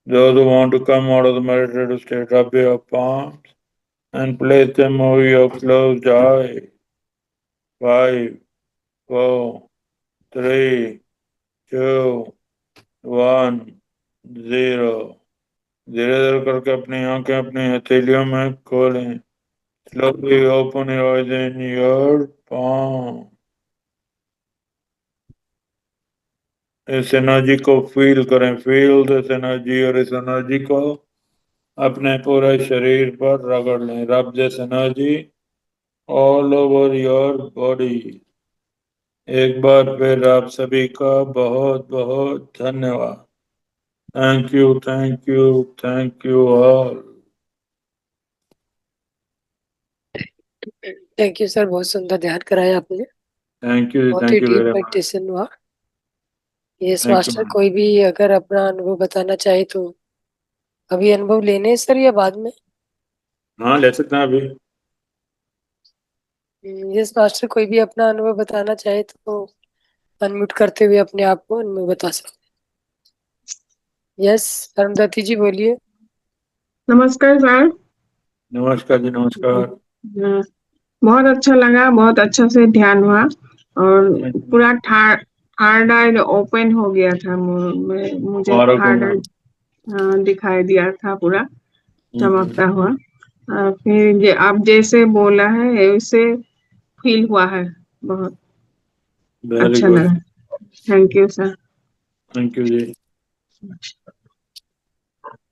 Speaker 4: Those who want to come out of the meditative state, rub your palms and place them over your closed eyes. 5, 4, 3, 2, 1, 0। धीरे धीरे करके अपनी आंखें अपनी हथेलियों में खोलें। Slowly open your eyes in your palm. इस एनर्जी को फील करें। फील दिस एनर्जी, और इस एनर्जी को अपने पूरे शरीर पर रगड़ लें। Rub this energy all over your body. एक बार फिर आप सभी का बहुत बहुत धन्यवाद। Thank you, thank you, thank you all.
Speaker 2: Thank you sir, बहुत सुंदर ध्यान कराया आपने।
Speaker 4: थैंक यू,
Speaker 2: बहुत ही
Speaker 4: thank you
Speaker 2: deep
Speaker 4: very much.
Speaker 2: Meditation हुआ। Yes
Speaker 4: thank you
Speaker 2: master,
Speaker 4: ma'am.
Speaker 2: कोई भी अगर अपना अनुभव बताना चाहे तो अभी अनुभव लेने हैं सर या बाद में?
Speaker 4: हाँ, ले सकते हैं अभी।
Speaker 2: यस मास्टर, कोई भी अपना अनुभव बताना चाहे तो अनम्यूट करते हुए अपने आप को अनुभव बता सकते। यस अरुंधति जी बोलिए।
Speaker 5: नमस्कार सर।
Speaker 4: नमस्कार जी, नमस्कार।
Speaker 5: हाँ, बहुत अच्छा लगा, बहुत अच्छा से ध्यान हुआ और पूरा थर्ड आई ओपन हो गया था। मुझे
Speaker 4: मुबारक हो
Speaker 5: थर्ड आई
Speaker 4: मैम।
Speaker 5: दिखाई दिया था पूरा
Speaker 4: हम्म।
Speaker 5: चमकता हुआ। फिर आप जैसे बोला है वैसे फील हुआ है, बहुत
Speaker 4: वेरी
Speaker 5: अच्छा
Speaker 4: गुड।
Speaker 5: लगा। Thank you sir.
Speaker 4: Thank you ji.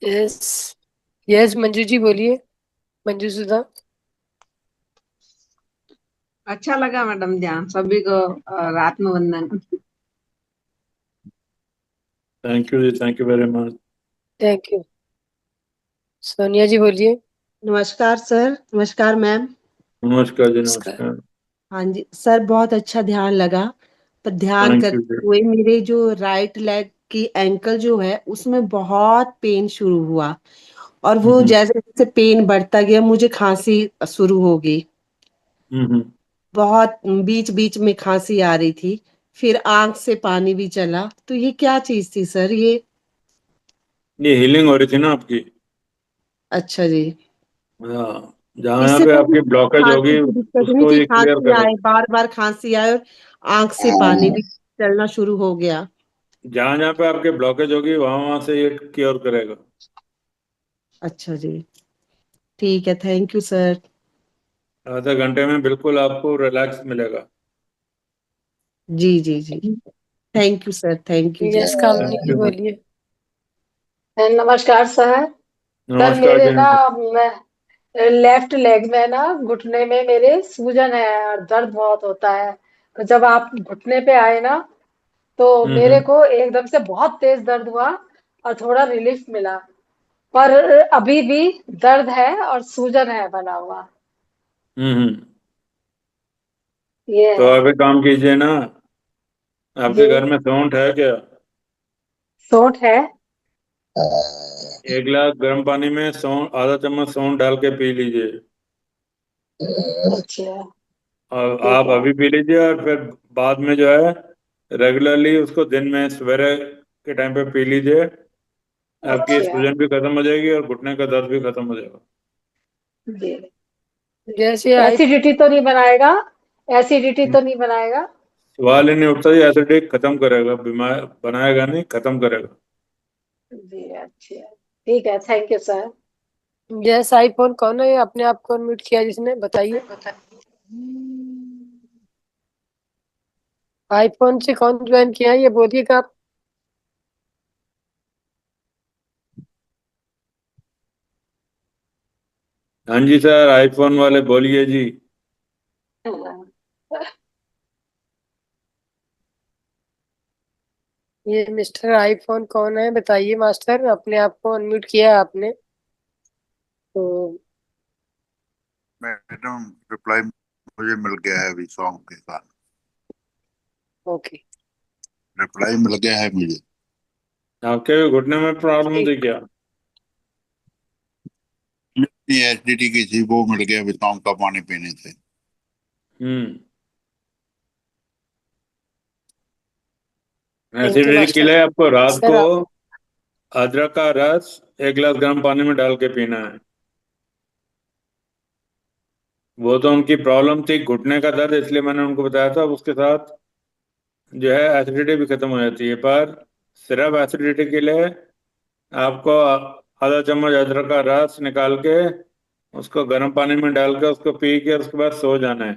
Speaker 2: Yes, yes Manju ji बोलिए, मंजू सुधा।
Speaker 6: अच्छा लगा मैडम ध्यान सभी को। रात में वंदन।
Speaker 4: Thank you ji, thank you very much.
Speaker 2: Thank you. Sonia ji बोलिए।
Speaker 7: नमस्कार सर। नमस्कार मैम।
Speaker 4: नमस्कार जी,
Speaker 2: नमस्कार।
Speaker 4: नमस्कार।
Speaker 7: हाँ जी सर, बहुत अच्छा ध्यान लगा। पर ध्यान
Speaker 4: थैंक यू
Speaker 7: करते
Speaker 4: जी।
Speaker 7: हुए मेरे जो राइट लेग की एंकल जो है उसमें बहुत पेन शुरू हुआ, और वो
Speaker 4: हम्म।
Speaker 7: जैसे जैसे पेन बढ़ता गया मुझे खांसी शुरू हो गई।
Speaker 4: हम्म।
Speaker 7: बहुत बीच बीच में खांसी आ रही थी, फिर आंख से पानी भी चला। तो ये क्या चीज थी सर ये?
Speaker 4: ये हीलिंग हो रही थी ना आपकी।
Speaker 7: अच्छा जी।
Speaker 4: हाँ, जहाँ यहाँ
Speaker 7: इससे
Speaker 4: पे
Speaker 7: पहले
Speaker 4: आपकी ब्लॉकेज
Speaker 7: खांसी
Speaker 4: होगी
Speaker 7: की दिक्कत नहीं
Speaker 4: उसको
Speaker 7: थी,
Speaker 4: ये क्लियर
Speaker 7: खांसी आए,
Speaker 4: करेगा।
Speaker 7: बार बार खांसी आए और आंख से पानी भी चलना शुरू हो गया।
Speaker 4: जहाँ जहाँ पे आपके ब्लॉकेज होगी वहां वहां से ये क्योर करेगा।
Speaker 7: अच्छा जी, ठीक है, थैंक यू सर।
Speaker 4: आधे घंटे में बिल्कुल आपको रिलैक्स मिलेगा।
Speaker 7: जी जी जी, thank you sir, thank you ji.
Speaker 2: Yes Kamini
Speaker 4: thank
Speaker 2: ji
Speaker 4: you ma'am.
Speaker 2: बोलिए।
Speaker 3: नमस्कार सर। सर
Speaker 4: नमस्कार
Speaker 3: मेरे
Speaker 4: जी।
Speaker 3: ना लेफ्ट लेग में ना घुटने में मेरे सूजन है और दर्द बहुत होता है। तो जब आप घुटने पे आए ना तो मेरे
Speaker 4: हम्म।
Speaker 3: को एकदम से बहुत तेज दर्द हुआ और थोड़ा रिलीफ मिला। पर अभी भी दर्द है और सूजन है बना हुआ।
Speaker 4: हम्म।
Speaker 3: ये
Speaker 4: तो
Speaker 3: है।
Speaker 4: आप एक काम कीजिए ना,
Speaker 3: जी।
Speaker 4: आपके घर में सौंठ है क्या?
Speaker 3: सोंठ है।
Speaker 4: 1 गिलास गर्म पानी में सौंठ, आधा चम्मच सौंठ डाल के पी लीजिए।
Speaker 3: अच्छा।
Speaker 4: और
Speaker 3: ठीक
Speaker 4: आप
Speaker 3: है।
Speaker 4: अभी पी लीजिए और फिर बाद में जो है रेगुलरली उसको दिन में सवेरे के टाइम पे पी लीजिए। आपकी
Speaker 3: अच्छा
Speaker 4: सूजन भी खत्म हो जाएगी और घुटने का दर्द भी खत्म हो जाएगा।
Speaker 3: जी।
Speaker 2: जैसे आई
Speaker 3: एसिडिटी तो नहीं बनाएगा? एसिडिटी तो नहीं बनाएगा?
Speaker 4: सवाल ही नहीं उठता, ये एसिडिटी खत्म करेगा, बीमार बनाएगा नहीं, खत्म करेगा।
Speaker 3: जी अच्छा। ठीक है, थैंक यू सर।
Speaker 2: जैस आईफोन कौन है, अपने आप को म्यूट किया जिसने, बताइए। आईफोन से कौन ज्वाइन किया है ये बोलिएगा आप।
Speaker 4: हाँ जी सर, आईफोन वाले बोलिए जी।
Speaker 2: ये मिस्टर आईफोन कौन है बताइए मास्टर, अपने आप को अनम्यूट किया है आपने तो।
Speaker 8: मैडम रिप्लाई मुझे मिल गया है अभी सॉन्ग के साथ।
Speaker 2: ओके।
Speaker 8: रिप्लाई मिल गया है मुझे।
Speaker 4: आपके भी घुटने में प्रॉब्लम थी क्या?
Speaker 8: एसिडिटी की थी, वो मिल गया अभी सॉन्ग का पानी पीने से।
Speaker 4: हम्म।
Speaker 2: थैंक यू
Speaker 4: एसिडिटी के
Speaker 2: मास्टर।
Speaker 4: लिए आपको रात
Speaker 2: सर
Speaker 4: को अदरक का रस 1 गिलास गर्म पानी में डाल के पीना है। वो तो उनकी प्रॉब्लम थी घुटने का दर्द, इसलिए मैंने उनको बताया था। उसके साथ जो है एसिडिटी भी खत्म हो जाती है। पर सिर्फ एसिडिटी के लिए आपको आधा चम्मच अदरक का रस निकाल के उसको गर्म पानी में डाल के उसको पी के उसके बाद सो जाना है।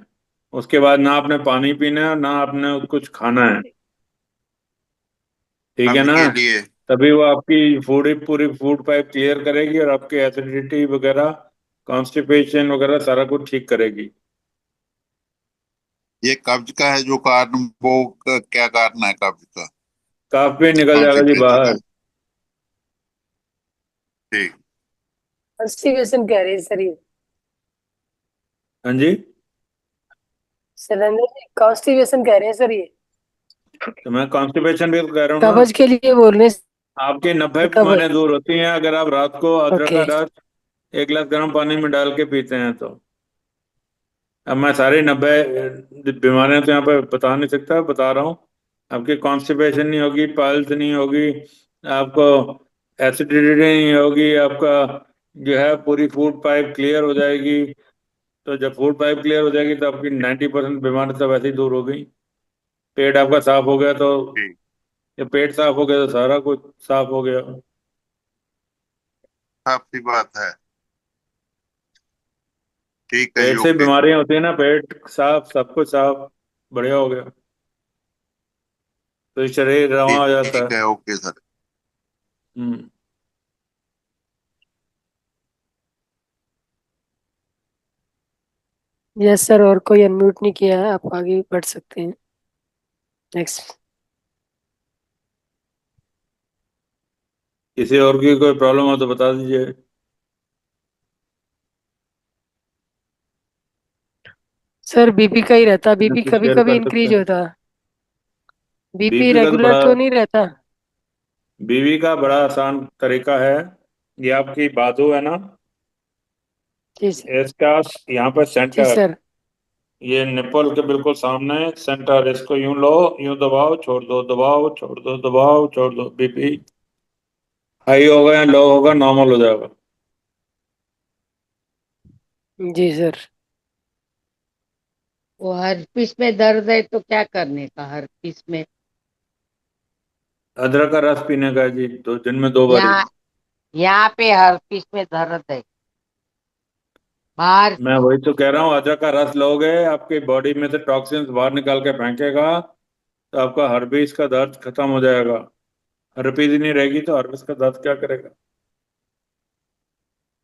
Speaker 4: उसके बाद ना आपने पानी पीना है और ना आपने कुछ खाना है। ठीक है
Speaker 8: कब्ज
Speaker 4: ना?
Speaker 8: के लिए।
Speaker 4: तभी वो आपकी पूरी फूड पाइप क्लियर करेगी और आपकी एसिडिटी वगैरह, कॉन्स्टिपेशन वगैरह सारा कुछ ठीक करेगी।
Speaker 8: ये कब्ज का है जो कारण, वो क्या कारण है कब्ज का?
Speaker 4: काफी निकल जाएगा जी
Speaker 8: कॉन्स्टिपेशन का।
Speaker 4: बाहर।
Speaker 8: ठीक।
Speaker 2: कॉन्स्टिपेशन कह रहे हैं सर ये।
Speaker 4: हाँ जी।
Speaker 2: सरेंद्र जी कॉन्स्टिपेशन कह रहे हैं सर ये।
Speaker 4: तो मैं कॉन्स्टिपेशन भी तो कह रहा हूँ ना।
Speaker 2: कब्ज के लिए बोल रहे हैं।
Speaker 4: आपकी 90
Speaker 2: कब्ज।
Speaker 4: बीमारियां दूर होती हैं अगर आप रात को अदरक का
Speaker 2: ओके।
Speaker 4: रस 1 गिलास गर्म पानी में डाल के पीते हैं तो। अब मैं सारी 90 बीमारियां तो यहाँ पे बता नहीं सकता, बता रहा हूँ। आपकी कॉन्स्टिपेशन नहीं होगी, पाइल्स नहीं होगी, आपको एसिडिटी नहीं होगी, आपका जो है पूरी फूड पाइप क्लियर हो जाएगी। तो जब फूड पाइप क्लियर हो जाएगी तो आपकी 90% बीमारी तो वैसे ही दूर हो गई। पेट आपका साफ हो गया तो,
Speaker 8: ठीक।
Speaker 4: ये पेट साफ हो गया तो सारा कुछ साफ हो गया।
Speaker 8: साफ सी बात है। ठीक है जी,
Speaker 4: पेट से
Speaker 8: ओके।
Speaker 4: बीमारियां होती है ना, पेट साफ सब कुछ साफ, बढ़िया हो गया तो शरीर रवा
Speaker 8: ठीक
Speaker 4: हो जाता
Speaker 8: ठीक
Speaker 4: है।
Speaker 8: है, ओके सर।
Speaker 4: हम्म।
Speaker 2: यस सर, और कोई अनम्यूट नहीं किया है, आप आगे बढ़ सकते हैं। नेक्स्ट।
Speaker 4: किसी और की कोई प्रॉब्लम हो तो बता दीजिए।
Speaker 2: सर बीपी का ही रहता, बीपी
Speaker 4: मैसेज
Speaker 2: कभी
Speaker 4: शेयर
Speaker 2: कभी
Speaker 4: कर सकते
Speaker 2: इंक्रीज
Speaker 4: हैं।
Speaker 2: होता। बीपी
Speaker 4: बीपी का तो
Speaker 2: रेगुलर
Speaker 4: बड़ा,
Speaker 2: तो नहीं रहता।
Speaker 4: बीवी का बड़ा आसान तरीका है। ये आपकी बाजू है ना,
Speaker 2: जी सर।
Speaker 4: इसका यहाँ पर
Speaker 2: जी
Speaker 4: सेंटर,
Speaker 2: सर।
Speaker 4: ये निप्पल के बिल्कुल सामने सेंटर, इसको यूं लो, यूं दबाओ, छोड़ दो, दबाओ, छोड़ दो, दबाओ, छोड़ दो। बीपी हाई होगा या लो होगा, नॉर्मल हो जाएगा।
Speaker 2: जी सर।
Speaker 9: वो हर्पिस में दर्द है तो क्या करने का हर्पिस में?
Speaker 4: अदरक का रस पीने का है जी, तो दिन में 2 बारी।
Speaker 9: यहाँ यहाँ पे हर्पिस में दर्द है बाहर।
Speaker 4: मैं वही तो कह रहा हूँ, अदरक का रस लोगे आपकी बॉडी में से टॉक्सिन्स बाहर निकाल के फेंकेगा, तो आपका हर्पीस का दर्द खत्म हो जाएगा। हर्पीस ही नहीं रहेगी तो हर्पीस का दर्द क्या करेगा।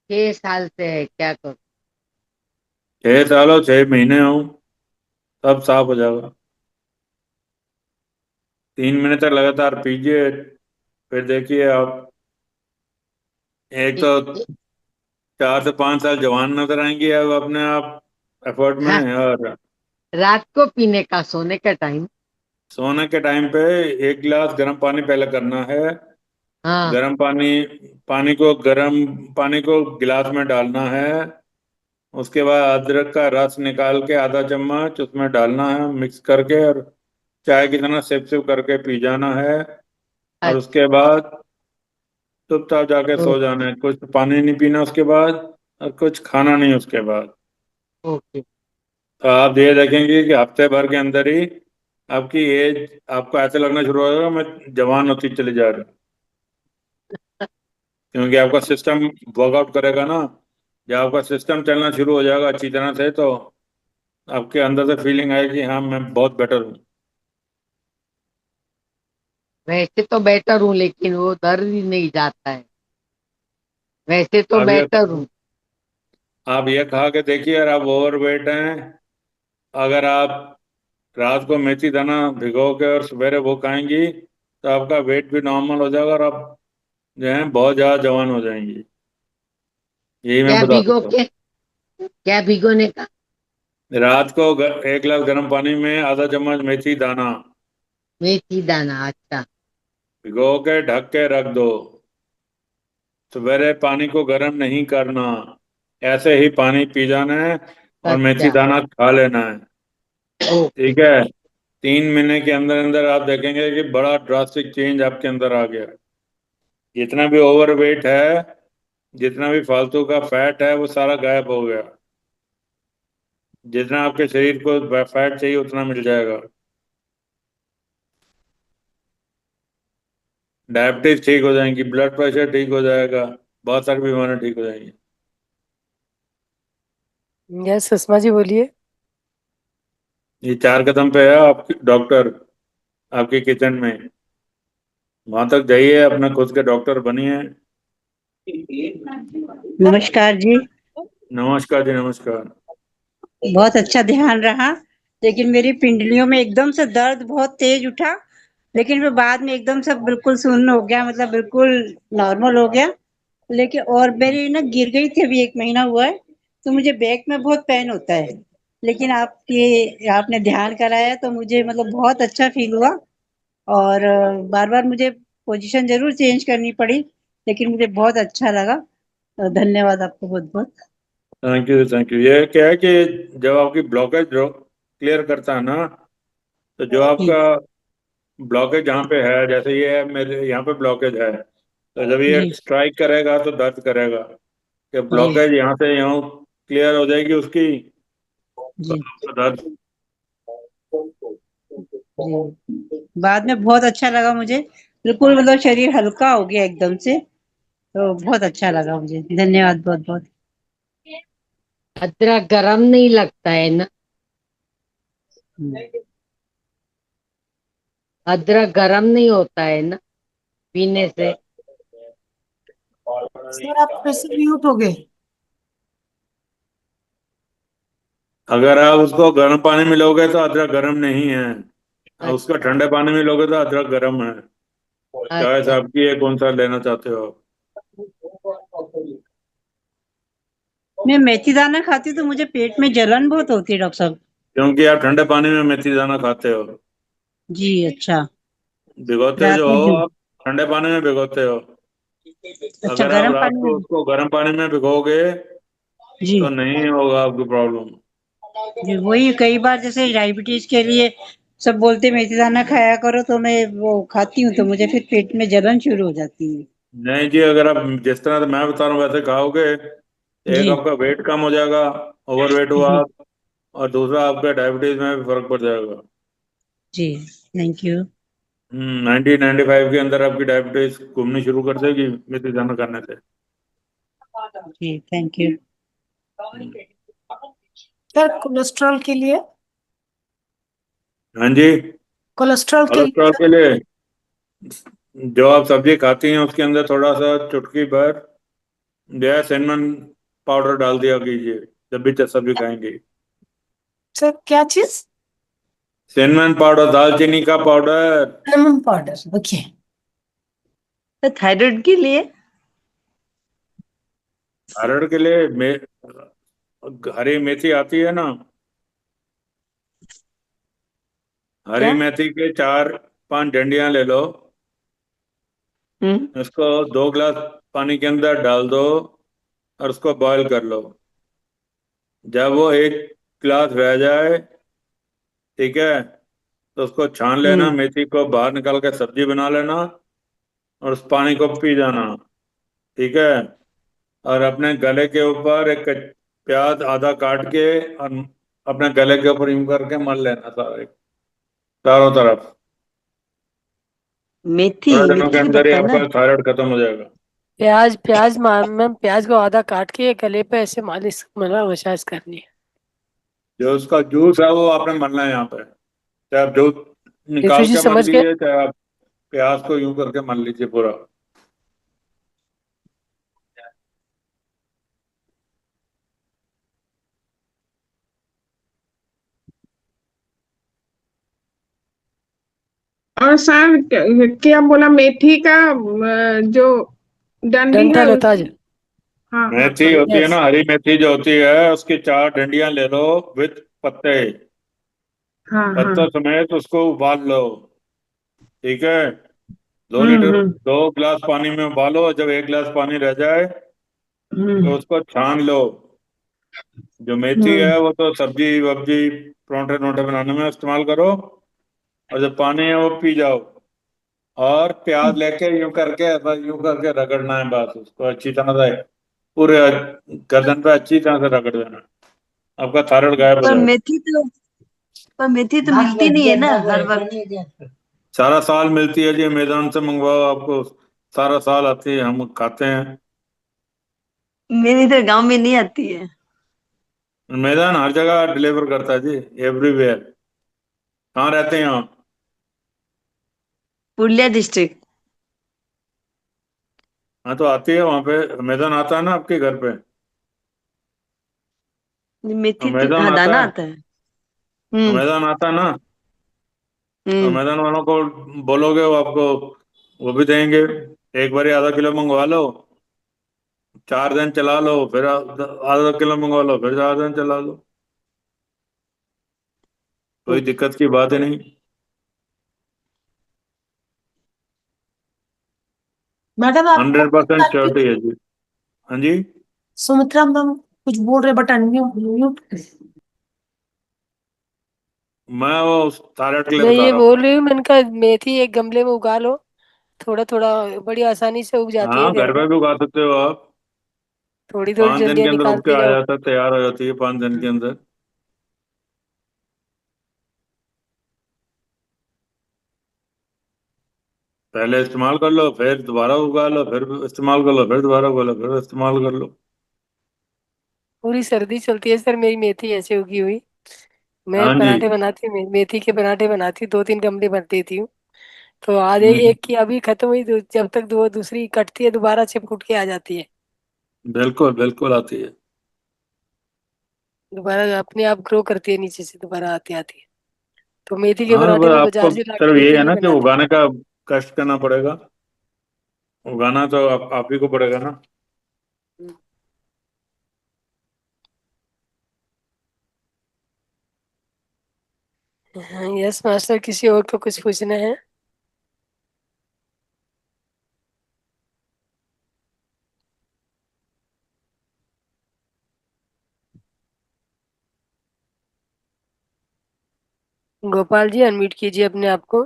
Speaker 9: 6 साल से है, क्या करूं?
Speaker 4: 6 साल हो 6 महीने हो, सब साफ हो जाएगा। 3 महीने तक लगातार पीजिए, फिर देखिए आप, एक तो 4 से 5 साल जवान नजर आएंगे अब अपने आप एफर्ट
Speaker 9: हाँ,
Speaker 4: में। और
Speaker 9: रात को पीने का सोने का टाइम।
Speaker 4: सोने के टाइम पे 1 गिलास गर्म पानी पहले करना है।
Speaker 9: हाँ।
Speaker 4: गर्म पानी, गर्म पानी को गिलास में डालना है। उसके बाद अदरक का रस निकाल के आधा चम्मच उसमें डालना है, मिक्स करके, और चाय की तरह सिप सिप करके पी जाना है। और उसके बाद चुपचाप जाके सो जाना
Speaker 9: ओके।
Speaker 4: है, कुछ पानी नहीं पीना उसके बाद, और कुछ खाना नहीं उसके बाद।
Speaker 9: ओके।
Speaker 4: तो आप ये देखेंगे कि हफ्ते भर के अंदर ही आपकी एज, आपको ऐसे लगना शुरू हो जाएगा मैं जवान होती चली जा रही हूँ। क्योंकि आपका सिस्टम वर्कआउट करेगा ना। जब आपका सिस्टम चलना शुरू हो जाएगा अच्छी तरह से, तो आपके अंदर से फीलिंग आएगी हाँ मैं बहुत बेटर हूँ।
Speaker 9: वैसे तो बेटर हूँ लेकिन वो दर्द ही नहीं जाता है। वैसे तो
Speaker 4: आप ये
Speaker 9: बेटर हूँ।
Speaker 4: आप ये खा के देखिए, अगर आप ओवरवेट हैं, अगर आप रात को मेथी दाना भिगो के और सवेरे वो खाएंगी, तो आपका वेट भी नॉर्मल हो जाएगा और आप जो है बहुत ज्यादा जवान हो जाएंगी। यही मैं
Speaker 9: क्या
Speaker 4: बता
Speaker 9: भिगो
Speaker 4: सकता हूँ।
Speaker 9: के? क्या भिगोने का?
Speaker 4: रात को 1 गिलास गर्म पानी में आधा चम्मच मेथी दाना
Speaker 9: मेथी दाना, अच्छा।
Speaker 4: भिगो के ढक के रख दो। सवेरे पानी को गर्म नहीं करना, ऐसे ही पानी पी जाना है, और मेथी
Speaker 9: अच्छा।
Speaker 4: दाना खा लेना है।
Speaker 9: ओके।
Speaker 4: ठीक है। 3 महीने के अंदर अंदर आप देखेंगे कि बड़ा ड्रास्टिक चेंज आपके अंदर आ गया। जितना भी ओवरवेट है, जितना भी फालतू का फैट है, वो सारा गायब हो गया। जितना आपके शरीर को फैट चाहिए उतना मिल जाएगा। डायबिटीज ठीक हो जाएंगी, ब्लड प्रेशर ठीक हो जाएगा, बहुत सारी बीमारियां ठीक हो जाएंगी।
Speaker 2: यस सुषमा जी बोलिए।
Speaker 4: ये 4 कदम पे है आपकी डॉक्टर, आपके किचन में। वहां तक जाइए, अपना खुद के डॉक्टर बनिए।
Speaker 10: नमस्कार जी।
Speaker 4: नमस्कार जी, नमस्कार।
Speaker 10: बहुत अच्छा ध्यान रहा। लेकिन मेरी पिंडलियों में एकदम से दर्द बहुत तेज उठा, लेकिन फिर बाद में एकदम से बिल्कुल शून्य हो गया, मतलब बिल्कुल नॉर्मल हो गया। लेकिन और मेरी ना गिर गई थी, अभी 1 महीना हुआ है, तो मुझे बैक में बहुत पेन होता है। लेकिन आपने ध्यान कराया तो मुझे मतलब बहुत अच्छा फील हुआ। और बार बार मुझे पोजीशन जरूर चेंज करनी पड़ी, लेकिन मुझे बहुत अच्छा लगा। धन्यवाद आपको बहुत बहुत।
Speaker 4: Thank you, thank you. ये क्या है कि जब आपकी ब्लॉकेज क्लियर करता है ना, तो जो
Speaker 10: जी
Speaker 4: आपका ब्लॉकेज जहाँ पे है, जैसे ये है मेरे यहाँ पे ब्लॉकेज है, तो जब ये
Speaker 10: जी
Speaker 4: स्ट्राइक करेगा तो दर्द करेगा। कि ब्लॉकेज यहाँ से यहाँ क्लियर हो जाएगी उसकी, तो
Speaker 10: जी
Speaker 4: आपका दर्द
Speaker 10: जी। बाद में बहुत अच्छा लगा मुझे, बिल्कुल मतलब शरीर हल्का हो गया एकदम से, तो बहुत अच्छा लगा मुझे। धन्यवाद बहुत बहुत।
Speaker 9: अदरक गरम नहीं लगता है ना? अदरक गरम नहीं होता है ना पीने से?
Speaker 1: सर आप फिर से म्यूट हो गए।
Speaker 4: अगर आप उसको गर्म पानी में लोगे तो अदरक गर्म नहीं है, और उसको ठंडे पानी में लोगे तो अदरक गर्म है। चॉइस
Speaker 9: अच्छा,
Speaker 4: आपकी है, कौन सा लेना चाहते हो आप।
Speaker 10: मैं मेथी दाना खाती हूँ तो मुझे पेट में जलन बहुत होती है डॉक्टर साहब।
Speaker 4: क्योंकि आप ठंडे पानी में मेथी दाना खाते हो,
Speaker 10: जी अच्छा।
Speaker 4: भिगोते
Speaker 10: रात
Speaker 4: जो
Speaker 10: में
Speaker 4: हो
Speaker 10: जो
Speaker 4: आप, ठंडे पानी में भिगोते हो।
Speaker 10: अच्छा
Speaker 4: अगर आप
Speaker 10: गर्म
Speaker 4: रात
Speaker 10: पानी
Speaker 4: को
Speaker 10: में।
Speaker 4: उसको गर्म पानी में भिगोगे
Speaker 10: जी
Speaker 4: तो नहीं होगा आपकी प्रॉब्लम।
Speaker 10: जी, वही कई बार जैसे डायबिटीज के लिए सब बोलते हैं मेथी दाना खाया करो, तो मैं वो खाती हूँ तो मुझे फिर पेट में जलन शुरू हो जाती है।
Speaker 4: नहीं जी, अगर आप जिस तरह से मैं बता रहा हूँ वैसे खाओगे, एक
Speaker 10: जी
Speaker 4: आपका वेट कम हो जाएगा, ओवरवेट हुआ
Speaker 10: जी
Speaker 4: आप, और दूसरा आपके डायबिटीज में भी फर्क पड़ जाएगा।
Speaker 10: जी। Thank you.
Speaker 4: 1995 के अंदर आपकी डायबिटीज घूमनी शुरू कर देगी मेथी दाना खाने से।
Speaker 10: जी थैंक यू।
Speaker 1: सर कोलेस्ट्रॉल के लिए,
Speaker 4: हाँ जी,
Speaker 1: कोलेस्ट्रॉल के लिए
Speaker 4: कोलेस्ट्रॉल
Speaker 1: सर।
Speaker 4: के लिए जो आप सब्जी खाती हैं उसके अंदर थोड़ा सा चुटकी भर जो है सिनेमन पाउडर डाल दिया कीजिए जब भी सब्जी खाएंगे।
Speaker 1: सर क्या चीज?
Speaker 4: सिनेमन पाउडर, दालचीनी का पाउडर।
Speaker 1: Lemon powder, okay.
Speaker 10: तो थायराइड के लिए?
Speaker 4: थायराइड के लिए हरी मेथी आती है ना, हरी
Speaker 10: क्या?
Speaker 4: मेथी के 4-5 डंडियां ले लो,
Speaker 10: हम्म
Speaker 4: उसको 2 गिलास पानी के अंदर डाल दो और उसको बॉईल कर लो। जब वो 1 गिलास रह जाए, ठीक है, तो उसको छान लेना,
Speaker 10: हम्म
Speaker 4: मेथी को बाहर निकाल के सब्जी बना लेना और उस पानी को पी जाना, ठीक है। और अपने गले के ऊपर एक प्याज आधा काट के और अपने गले के ऊपर यूं करके मल लेना सारे, चारों तरफ।
Speaker 10: मेथी
Speaker 4: थोड़े दिनों के
Speaker 10: मेथी के
Speaker 4: अंदर ही
Speaker 10: पत्ता ना?
Speaker 4: आपका थायराइड खत्म हो जाएगा।
Speaker 2: प्याज प्याज मैम प्याज को आधा काट के गले पे ऐसे मालिश मतलब मसाज करनी है।
Speaker 4: जो उसका जूस है वो आपने मलना है यहाँ पे, चाहे आप जूस
Speaker 2: ऋतु
Speaker 4: निकाल
Speaker 2: जी
Speaker 4: के मल
Speaker 2: समझ गए?
Speaker 4: लीजिए, चाहे आप प्याज को यूं करके मल लीजिए पूरा।
Speaker 5: और सर क्या बोला, मेथी का जो डंडी है
Speaker 2: डंठल होता
Speaker 5: उसकी?
Speaker 2: है।
Speaker 5: हाँ हाँ
Speaker 4: मेथी
Speaker 5: हाँ।
Speaker 4: होती है
Speaker 2: यस।
Speaker 4: ना, हरी मेथी जो होती है उसकी 4 डंडियां ले लो विथ पत्ते,
Speaker 5: हाँ हाँ।
Speaker 4: पत्तों समेत उसको उबाल लो, ठीक है। 2 लीटर
Speaker 5: हम्म।
Speaker 4: 2 गिलास पानी में उबालो, जब 1 गिलास पानी रह जाए तो
Speaker 5: हम्म
Speaker 4: उसको छान लो। जो मेथी
Speaker 5: हम्म
Speaker 4: है वो तो सब्जी वब्जी परांठे वरांठे बनाने में इस्तेमाल करो, और जो पानी है वो पी जाओ। और प्याज लेके यूं करके बस यूं करके रगड़ना है, बस उसको अच्छी तरह से पूरे गर्दन पे अच्छी तरह से रगड़ देना, आपका थायराइड गायब हो
Speaker 10: पर
Speaker 4: जाएगा।
Speaker 10: मेथी तो पर मेथी तो मिलती नहीं है ना हर वक्त।
Speaker 4: सारा साल मिलती है जी, अमेजोन से मंगवाओ, आपको सारा साल आती है, हम खाते हैं।
Speaker 10: मेरे इधर गांव में नहीं आती है।
Speaker 4: अमेजोन हर जगह डिलीवर करता है जी, एवरीवेयर। कहाँ रहते हैं आप?
Speaker 10: पुरुलिया डिस्ट्रिक्ट।
Speaker 4: हाँ तो आती है वहाँ पे, अमेजोन आता है ना आपके घर पे,
Speaker 10: मेथी
Speaker 4: अमेजोन
Speaker 10: हाँ
Speaker 4: आता
Speaker 10: दाना
Speaker 4: है,
Speaker 10: आता है। हम्म
Speaker 4: अमेजोन आता है ना, तो
Speaker 10: हम्म
Speaker 4: अमेजोन वालों को बोलोगे वो आपको वो भी देंगे। एक बार आधा किलो मंगवा लो, 4 दिन चला लो, फिर आधा किलो मंगवा लो, फिर 4 दिन चला लो, कोई दिक्कत की बात ही नहीं।
Speaker 1: मैडम आपको
Speaker 4: 100% श्योरिटी है जी। हाँ जी,
Speaker 1: सुमित्रा मैम कुछ बोल रहे बट अनम्यूट म्यूट।
Speaker 4: मैं वो थायराइड के लिए
Speaker 2: मैं
Speaker 4: बता
Speaker 2: ये
Speaker 4: रहा हूँ।
Speaker 2: बोल रही हूँ, मैंने कहा मेथी एक गमले में उगा लो, थोड़ा थोड़ा बड़ी आसानी से उग जाती है
Speaker 4: हाँ,
Speaker 2: घर
Speaker 4: घर
Speaker 2: में।
Speaker 4: पे भी उगा सकते हो आप।
Speaker 2: थोड़ी थोड़ी
Speaker 4: 5 दिन के
Speaker 2: डंडियां
Speaker 4: अंदर उग के
Speaker 2: निकालते
Speaker 4: आ
Speaker 2: जाओ।
Speaker 4: जाता है, तैयार हो जाती है 5 दिन के अंदर। पहले इस्तेमाल कर लो, फिर दोबारा उगा लो, फिर इस्तेमाल कर लो, फिर दोबारा उगा लो, फिर इस्तेमाल कर लो।
Speaker 2: पूरी सर्दी चलती है सर, मेरी मेथी ऐसे उगी हुई। मैं
Speaker 4: हाँ जी।
Speaker 2: पराठे बनाती हूँ, मेथी के पराठे बनाती हूँ, 2-3 गमले भर देती हूँ। तो आज
Speaker 4: हम्म,
Speaker 2: एक की अभी खत्म हुई, तो जब तक दो दूसरी कटती है दोबारा छिप उठ के आ जाती है।
Speaker 4: बिल्कुल बिल्कुल आती है।
Speaker 2: दोबारा अपने आप ग्रो करती है नीचे से, दोबारा आती आती है। तो मेथी के
Speaker 4: हाँ,
Speaker 2: पराठे
Speaker 4: बस
Speaker 2: मैं
Speaker 4: आपको
Speaker 2: बाजार से लाके
Speaker 4: सिर्फ
Speaker 2: घर
Speaker 4: ये
Speaker 2: पे
Speaker 4: है
Speaker 2: नहीं
Speaker 4: ना कि
Speaker 2: बनाती।
Speaker 4: उगाने का कष्ट करना पड़ेगा। उगाना तो आप ही को पड़ेगा ना।
Speaker 2: हाँ, यस मास्टर, किसी और को कुछ पूछना है? गोपाल जी अनम्यूट कीजिए अपने आप को।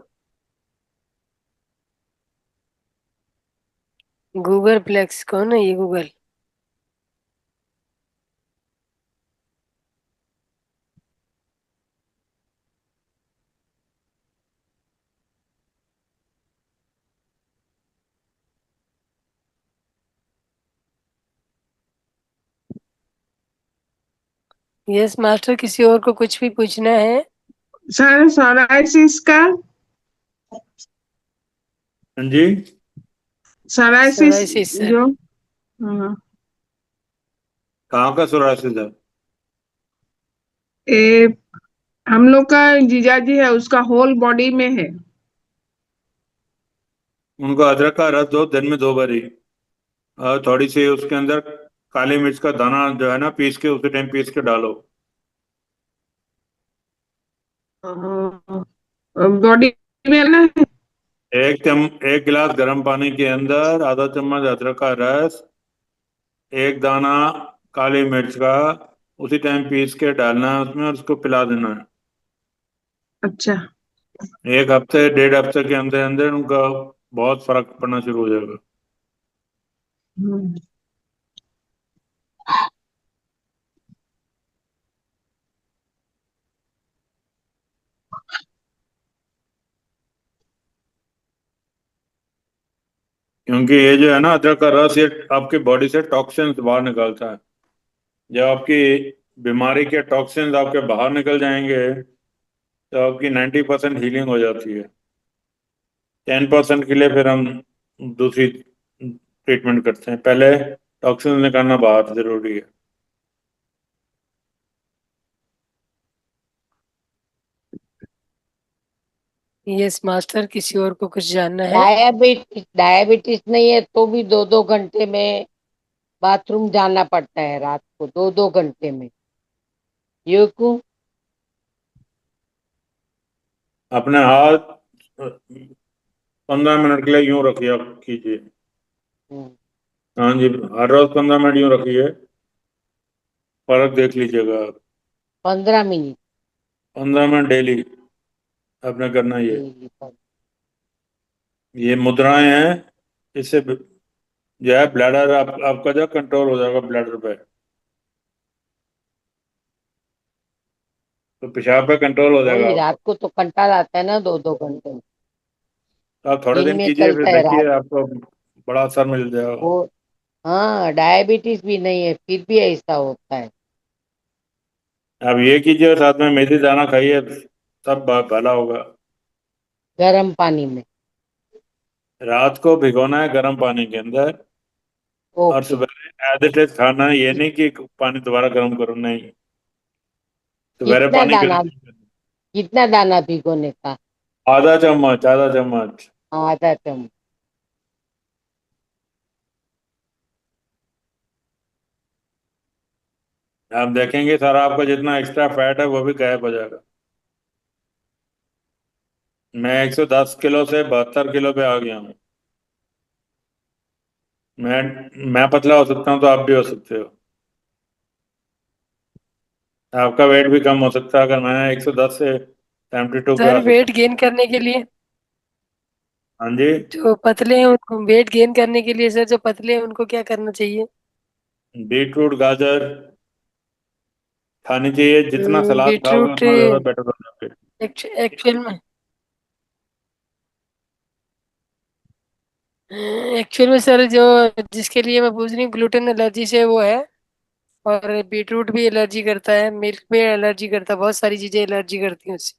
Speaker 2: गूगल फ्लेक्स कौन है ये? गूगल? यस मास्टर, किसी और को कुछ भी पूछना है?
Speaker 5: सर सोराइसिस का,
Speaker 4: हाँ जी।
Speaker 5: Psoriasis
Speaker 2: psoriasis sir?
Speaker 5: जो, हाँ,
Speaker 4: कहाँ का सोराइसिस है?
Speaker 5: ए, हम लोग का जीजाजी है, उसका होल बॉडी में है।
Speaker 4: उनको अदरक का रस दो दिन में 2 बारी, और थोड़ी सी उसके अंदर काली मिर्च का दाना जो है ना, पीस के उसी टाइम पीस के डालो।
Speaker 5: बॉडी में ना है।
Speaker 4: एक गिलास गर्म पानी के अंदर आधा चम्मच अदरक का रस, एक दाना काली मिर्च का, उसी टाइम पीस के डालना है उसमें, और उसको पिला देना है।
Speaker 5: अच्छा।
Speaker 4: 1 हफ्ते 1.5 हफ्ते के अंदर अंदर उनका बहुत फर्क पड़ना शुरू हो जाएगा।
Speaker 5: हम्म।
Speaker 4: क्योंकि ये जो है ना अदरक का रस, ये आपकी बॉडी से टॉक्सिन्स बाहर निकालता है। जब आपकी बीमारी के टॉक्सिन्स आपके बाहर निकल जाएंगे, तो आपकी 90% हीलिंग हो जाती है। 10% के लिए फिर हम दूसरी ट्रीटमेंट करते हैं। पहले टॉक्सिन निकालना बहुत जरूरी है।
Speaker 2: यस मास्टर, किसी और को कुछ जानना है?
Speaker 9: डायबिटीज नहीं है तो भी 2-2 घंटे में बाथरूम जाना पड़ता है, रात को 2-2 घंटे में। ये क्यों?
Speaker 4: अपने हाथ 15 मिनट के लिए यूं रखिए कीजिए।
Speaker 9: हम्म,
Speaker 4: हाँ जी, हर रोज 15 मिनट यूं रखिए, फर्क देख लीजिएगा आप।
Speaker 9: 15 मिनट
Speaker 4: 15 मिनट डेली आपने करना ही है।
Speaker 9: डेली पर।
Speaker 4: ये मुद्राएं हैं, इससे जो है ब्लैडर आपका जो कंट्रोल हो जाएगा ब्लैडर पे, तो पेशाब पे कंट्रोल हो जाएगा
Speaker 9: वही
Speaker 4: आपका।
Speaker 9: रात को तो कंटाल आता है ना 2-2 घंटे में।
Speaker 4: तो आप थोड़े
Speaker 9: दिन
Speaker 4: दिन
Speaker 9: में
Speaker 4: कीजिए, फिर
Speaker 9: चलता है, रात
Speaker 4: देखिए आपको बड़ा असर मिल जाएगा।
Speaker 9: को। हाँ, डायबिटीज भी नहीं है फिर भी ऐसा होता है।
Speaker 4: आप ये कीजिए और साथ में मेथी दाना खाइए, सब भला होगा।
Speaker 9: गर्म पानी में।
Speaker 4: रात को भिगोना है गर्म पानी के अंदर, और
Speaker 9: ओके।
Speaker 4: सवेरे एज इट इज खाना है। ये नहीं कि पानी दोबारा गर्म करो, नहीं। सवेरे
Speaker 9: कितना
Speaker 4: पानी
Speaker 9: दाना
Speaker 4: गर्म नहीं करना।
Speaker 9: कितना दाना भिगोने का?
Speaker 4: आधा चम्मच, आधा चम्मच।
Speaker 9: आधा चम्मच।
Speaker 4: आप देखेंगे सारा आपका जितना एक्स्ट्रा फैट है वो भी गायब हो जाएगा। मैं 110 किलो से 72 किलो पे आ गया हूँ। मैं पतला हो सकता हूँ, तो आप भी हो सकते हो। आपका वेट भी कम हो सकता है, अगर मैं 110 से 72 पे आ
Speaker 2: सर
Speaker 4: सकता
Speaker 2: वेट गेन करने के लिए,
Speaker 4: हूँ। हाँ जी।
Speaker 2: जो पतले हैं उनको वेट गेन करने के लिए, सर जो पतले हैं उनको क्या करना चाहिए?
Speaker 4: बीटरूट गाजर खानी चाहिए, जितना सलाद खाओगे
Speaker 2: बीटरूट
Speaker 4: उतना ज्यादा बेटर हो जाओगे।
Speaker 2: एक्चुअल में सर, जो जिसके लिए मैं पूछ रही हूँ, ग्लूटेन एलर्जी से वो है। और बीटरूट भी एलर्जी करता है, मिल्क भी एलर्जी करता है, बहुत सारी चीजें एलर्जी करती हैं उससे।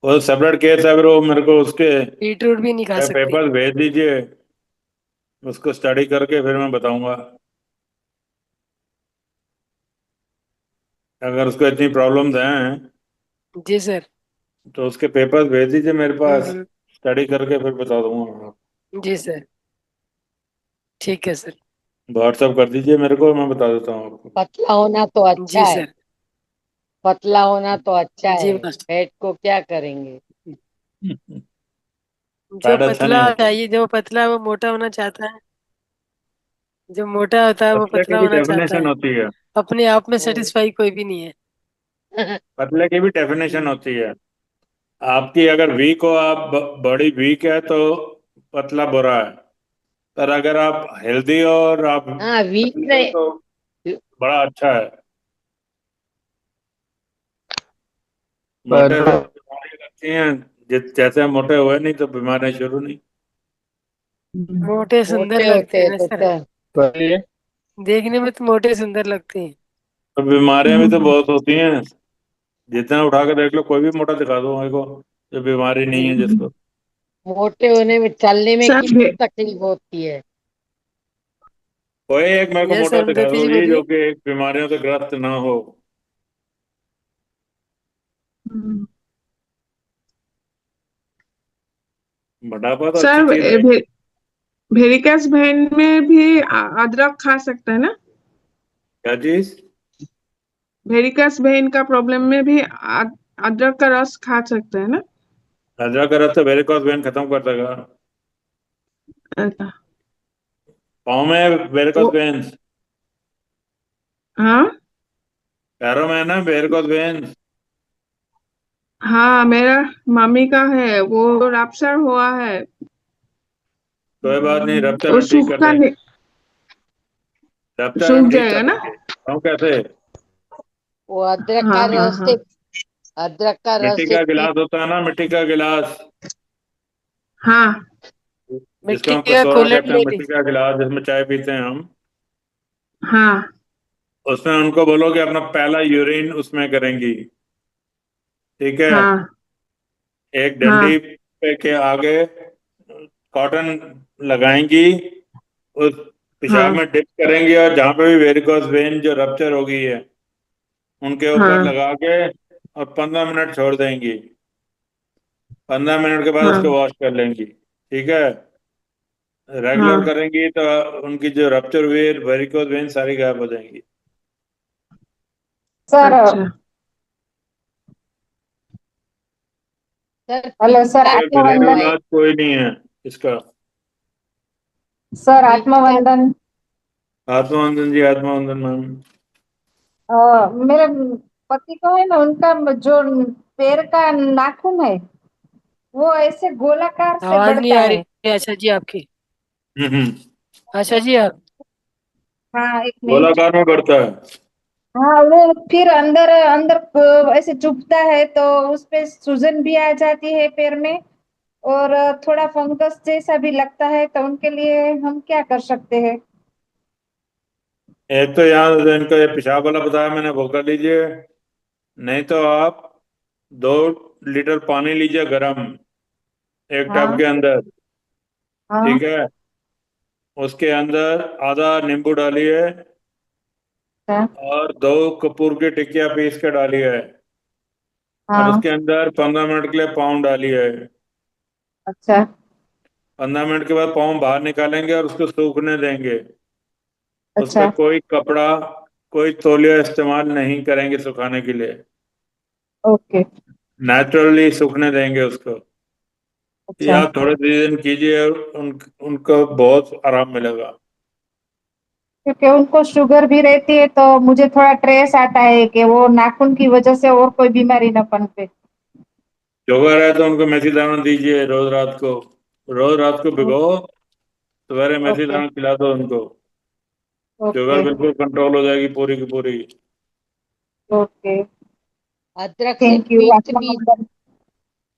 Speaker 4: वो सेपरेट केस है, फिर वो मेरे को उसके
Speaker 2: बीटरूट भी नहीं खा सकते।
Speaker 4: पेपर्स भेज दीजिए, उसको स्टडी करके फिर मैं बताऊंगा। अगर उसको इतनी प्रॉब्लम्स हैं
Speaker 2: जी सर।
Speaker 4: तो उसके पेपर्स भेज दीजिए मेरे पास,
Speaker 2: हम्म,
Speaker 4: स्टडी करके फिर बता दूंगा।
Speaker 2: जी सर, ठीक है सर।
Speaker 4: व्हाट्सअप कर दीजिए मेरे को, मैं बता देता हूँ आपको।
Speaker 9: पतला होना तो अच्छा
Speaker 2: जी
Speaker 9: है,
Speaker 2: सर।
Speaker 9: पतला होना तो अच्छा
Speaker 2: जी
Speaker 9: है,
Speaker 2: बस।
Speaker 9: फैट को क्या करेंगे।
Speaker 2: जो
Speaker 4: फैट अच्छा नहीं
Speaker 2: पतला
Speaker 4: होता।
Speaker 2: चाहिए, जो पतला है वो मोटा होना चाहता है, जो मोटा होता है वो
Speaker 4: पतले की
Speaker 2: पतला
Speaker 4: भी
Speaker 2: होना चाहता
Speaker 4: डेफिनेशन
Speaker 2: है।
Speaker 4: होती है।
Speaker 2: अपने आप में
Speaker 9: हम्म।
Speaker 2: सेटिस्फाई कोई भी नहीं है।
Speaker 4: पतले की भी डेफिनेशन होती है। आपकी अगर वीक हो, आप बॉडी वीक है तो पतला बुरा है। पर अगर आप हेल्दी हो और आप
Speaker 9: हाँ, वीक
Speaker 4: पतले हो
Speaker 9: नहीं।
Speaker 4: तो बड़ा अच्छा है। मोटे
Speaker 11: पर
Speaker 4: तो बीमारी लगती हैं, जैसे हम मोटे हुए नहीं तो बीमारियां शुरू नहीं।
Speaker 2: मोटे सुंदर
Speaker 9: मोटे होते
Speaker 2: लगते हैं
Speaker 9: हैं
Speaker 2: ना
Speaker 9: तो
Speaker 2: सर,
Speaker 9: क्या।
Speaker 11: पर ये
Speaker 2: देखने में तो मोटे सुंदर लगते हैं।
Speaker 4: तो बीमारियां भी तो बहुत होती हैं। जितना उठा के देख लो, कोई भी मोटा दिखा दो मेरे को, जो बीमारी नहीं है जिसको।
Speaker 9: मोटे होने में, चलने में
Speaker 5: सर
Speaker 9: कितनी तकलीफ होती है।
Speaker 4: कोई एक मेरे को
Speaker 2: यस
Speaker 4: मोटा
Speaker 2: सर,
Speaker 4: दिखा
Speaker 2: ज्योति
Speaker 4: दो
Speaker 2: जी
Speaker 4: जी, जो
Speaker 2: बोलिए।
Speaker 4: कि बीमारियों से ग्रस्त ना हो। मोटापा तो अच्छी
Speaker 5: सर
Speaker 4: चीज है।
Speaker 5: वेरिकस वेन में भी अदरक खा सकते हैं ना?
Speaker 4: क्या चीज?
Speaker 5: वेरिकस वेन का प्रॉब्लम में भी अदरक का रस खा सकते हैं ना?
Speaker 4: अदरक का रस तो वेरिकोस वेन खत्म कर देगा।
Speaker 5: अच्छा।
Speaker 4: पाँव में वेरिकोस
Speaker 5: वो
Speaker 4: वेन्स,
Speaker 5: हाँ
Speaker 4: पैरों में है ना वेरिकोस वेन्स।
Speaker 5: हाँ, मेरा मम्मी का है, वो रप्चर हुआ है।
Speaker 4: कोई बात नहीं, रप्चर
Speaker 5: वो
Speaker 4: हम ठीक कर
Speaker 5: सूखा
Speaker 4: देंगे। रप्चर हम
Speaker 5: सूख
Speaker 4: ठीक कर
Speaker 5: जाएगा ना?
Speaker 4: देंगे। हम कैसे?
Speaker 9: वो अदरक का
Speaker 5: हाँ हाँ
Speaker 9: रस
Speaker 5: हाँ
Speaker 9: से, अदरक का
Speaker 4: मिट्टी
Speaker 9: रस से
Speaker 4: का गिलास होता है ना, मिट्टी का गिलास,
Speaker 5: हाँ
Speaker 4: जिसको
Speaker 2: मिट्टी
Speaker 4: हम
Speaker 2: का
Speaker 4: कटोरा
Speaker 2: कूलर
Speaker 4: कहते हैं,
Speaker 2: ले
Speaker 4: मिट्टी
Speaker 2: लीजिए।
Speaker 4: का गिलास जिसमें चाय पीते हैं हम।
Speaker 5: हाँ
Speaker 4: उसमें उनको बोलो कि अपना पहला यूरिन उसमें करेंगी। ठीक है?
Speaker 5: हाँ
Speaker 4: एक
Speaker 5: हाँ
Speaker 4: डंडी पे के आगे कॉटन लगाएंगी, उस पेशाब
Speaker 5: हाँ
Speaker 4: में डिप करेंगी, और जहां पे भी वेरिकोस वेन जो रप्चर हो गई है उनके ऊपर
Speaker 5: हाँ
Speaker 4: लगा के और 15 मिनट छोड़ देंगी। 15 मिनट के बाद उसको
Speaker 5: हाँ
Speaker 4: वॉश कर लेंगी। ठीक है? रेगुलर
Speaker 5: हाँ।
Speaker 4: करेंगी तो उनकी जो रप्चर हुई है वेरिकोस वेन सारी गायब हो जाएंगी।
Speaker 12: सर
Speaker 5: अच्छा
Speaker 9: सर
Speaker 12: हेलो सर,
Speaker 9: पीछे
Speaker 4: कोई घरेलू
Speaker 12: आत्मवंदन।
Speaker 4: इलाज कोई नहीं है इसका।
Speaker 12: सर
Speaker 9: पीछे
Speaker 12: आत्मवंदन।
Speaker 4: आत्मवंदन जी, आत्मवंदन मैम।
Speaker 12: मेरे पति को है ना, उनका जो पैर का नाखून है वो ऐसे गोलाकार से
Speaker 2: आवाज नहीं
Speaker 12: बढ़ता
Speaker 2: आ
Speaker 12: है।
Speaker 2: रही आशा जी आपकी।
Speaker 4: हम्म।
Speaker 2: आशा जी आप।
Speaker 12: हाँ, एक मिनट।
Speaker 4: गोलाकार में बढ़ता है।
Speaker 12: हाँ, वो फिर अंदर अंदर ऐसे चुभता है तो उस पे सूजन भी आ जाती है पैर में, और थोड़ा फंगस जैसा भी लगता है, तो उनके लिए हम क्या कर सकते हैं।
Speaker 4: एक तो यहाँ जो इनको ये पेशाब वाला बताया मैंने, वो कर लीजिए। नहीं तो आप 2 लीटर पानी लीजिए गर्म, एक टब
Speaker 12: हाँ
Speaker 4: के अंदर।
Speaker 12: हाँ
Speaker 4: ठीक है? उसके अंदर आधा नींबू डालिए,
Speaker 12: हाँ
Speaker 4: और 2 कपूर की टिकिया पीस के डालिए, और
Speaker 12: हाँ।
Speaker 4: उसके अंदर 15 मिनट के लिए पाँव डालिए।
Speaker 12: अच्छा
Speaker 4: 15 मिनट के बाद पाँव बाहर निकालेंगे और उसको सूखने देंगे। उस पर
Speaker 12: अच्छा
Speaker 4: कोई कपड़ा, कोई तौलिया इस्तेमाल नहीं करेंगे सुखाने के लिए।
Speaker 12: ओके।
Speaker 4: नेचुरली सूखने देंगे उसको। ये
Speaker 12: अच्छा,
Speaker 4: आप थोड़े दिन कीजिए, उनको बहुत आराम मिलेगा।
Speaker 12: क्योंकि उनको शुगर भी रहती है तो मुझे थोड़ा ट्रेस आता है कि वो नाखून की वजह से और कोई बीमारी न पनपे।
Speaker 4: शुगर है तो उनको मेथी दाना दीजिए रोज रात को। रोज रात को भिगो सवेरे मेथी
Speaker 12: ओके
Speaker 4: दाना खिला दो उनको, शुगर
Speaker 12: ओके
Speaker 4: बिल्कुल कंट्रोल हो जाएगी पूरी की पूरी।
Speaker 12: ओके
Speaker 9: अदरक से
Speaker 12: थैंक यू
Speaker 9: पित्त
Speaker 12: आपका
Speaker 9: भी,
Speaker 12: नंबर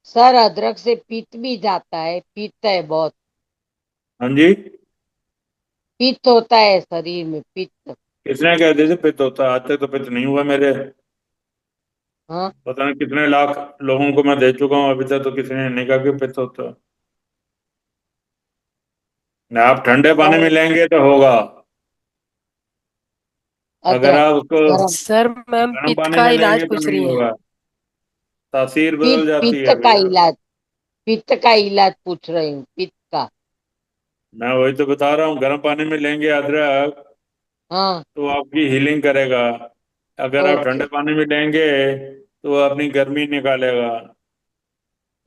Speaker 9: सर अदरक से पित्त भी जाता है, पित्त है बहुत,
Speaker 4: हाँ जी,
Speaker 9: पित्त होता है शरीर में, पित्त।
Speaker 4: किसने कह दी थी पित्त होता है? आज तक तो पित्त नहीं हुआ मेरे।
Speaker 9: हाँ
Speaker 4: पता नहीं कितने लाख लोगों को मैं दे चुका हूँ, अभी तक तो किसी ने नहीं कहा कि पित्त होता है। ना, आप ठंडे पानी में
Speaker 9: और
Speaker 4: लेंगे तो होगा। अगर
Speaker 9: अदरक
Speaker 4: आप उसको
Speaker 9: गरम,
Speaker 2: सर मैम
Speaker 4: गर्म
Speaker 2: पित्त
Speaker 4: पानी
Speaker 2: का
Speaker 4: में
Speaker 2: इलाज
Speaker 4: लेंगे तो
Speaker 2: पूछ
Speaker 4: नहीं
Speaker 2: रही हैं।
Speaker 4: होगा, तासीर
Speaker 9: पित्त,
Speaker 4: बदल जाती
Speaker 9: पित्त
Speaker 4: है
Speaker 9: का
Speaker 4: भैया।
Speaker 9: इलाज, पित्त का इलाज पूछ रही हूँ, पित्त का।
Speaker 4: मैं वही तो बता रहा हूँ, गर्म पानी में लेंगे अदरक
Speaker 9: हाँ
Speaker 4: तो आपकी हीलिंग करेगा। अगर आप
Speaker 9: ओके
Speaker 4: ठंडे पानी में लेंगे तो वो अपनी गर्मी निकालेगा।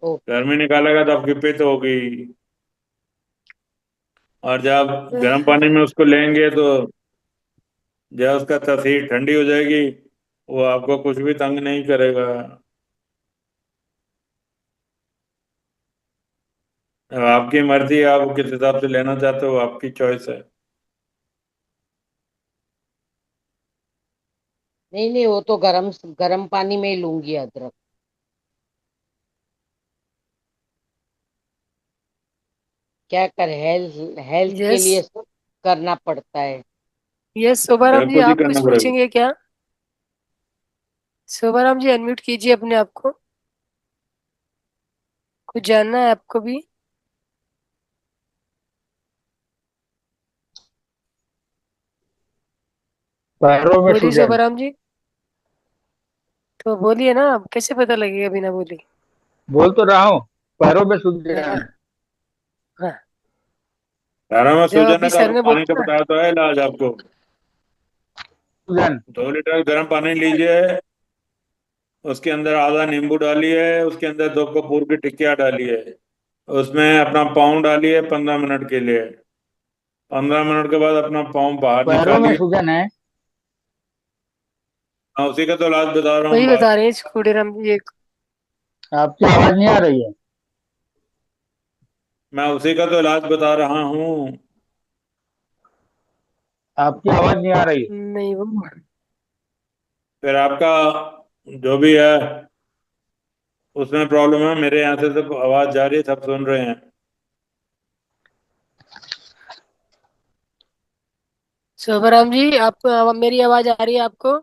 Speaker 9: ओके।
Speaker 4: गर्मी निकालेगा तो आपकी पित्त होगी। और जब गर्म पानी में उसको लेंगे तो जब उसका तासीर ठंडी हो जाएगी, वो आपको कुछ भी तंग नहीं करेगा। अब आपकी मर्जी है, आप किस हिसाब से लेना चाहते हो, आपकी चॉइस है।
Speaker 9: नहीं नहीं, वो तो गरम गरम पानी में ही लूंगी अदरक। क्या करे, हेल्थ हेल्थ के
Speaker 2: यस
Speaker 9: लिए सब करना पड़ता है।
Speaker 2: यस शोभाराम जी,
Speaker 4: खुद ही
Speaker 2: आप कुछ
Speaker 4: करना पड़ेगा।
Speaker 2: पूछेंगे क्या? शोभाराम जी अनम्यूट कीजिए अपने आप को, कुछ जानना है आपको भी?
Speaker 11: पैरों में
Speaker 2: बोलिए
Speaker 11: सूजन।
Speaker 2: शोभाराम जी, तो बोलिए ना, अब कैसे पता लगेगा बिना बोले?
Speaker 11: बोल तो रहा हूँ, पैरों में
Speaker 2: हाँ
Speaker 11: सूजन।
Speaker 2: हाँ,
Speaker 4: पैरों में
Speaker 2: जब
Speaker 4: सूजन है
Speaker 2: अभी
Speaker 4: तो
Speaker 2: सर
Speaker 4: आपको
Speaker 2: ने
Speaker 4: पानी का
Speaker 2: बोला ना।
Speaker 4: बताया तो है इलाज आपको।
Speaker 11: सूजन।
Speaker 4: 2 लीटर गर्म पानी लीजिए, उसके अंदर आधा नींबू डालिए, उसके अंदर 2 कपूर की टिकिया डालिए, उसमें अपना पाँव डालिए 15 मिनट के लिए। 15 मिनट के बाद अपना पाँव बाहर
Speaker 11: पैरों में
Speaker 4: निकालिए।
Speaker 11: सूजन है।
Speaker 4: हाँ, उसी का तो इलाज बता रहा हूँ
Speaker 2: वही
Speaker 4: बात।
Speaker 2: बता रहे हैं खुड़ेराम जी एक।
Speaker 11: आपकी आवाज नहीं आ रही है।
Speaker 4: मैं उसी का तो इलाज बता रहा हूँ।
Speaker 11: आपकी आवाज नहीं आ रही है।
Speaker 2: नहीं वो,
Speaker 4: फिर आपका जो भी है उसमें प्रॉब्लम है, मेरे यहाँ से सब आवाज जा रही है, सब सुन रहे हैं।
Speaker 2: शोभाराम जी आपको मेरी आवाज आ रही है आपको?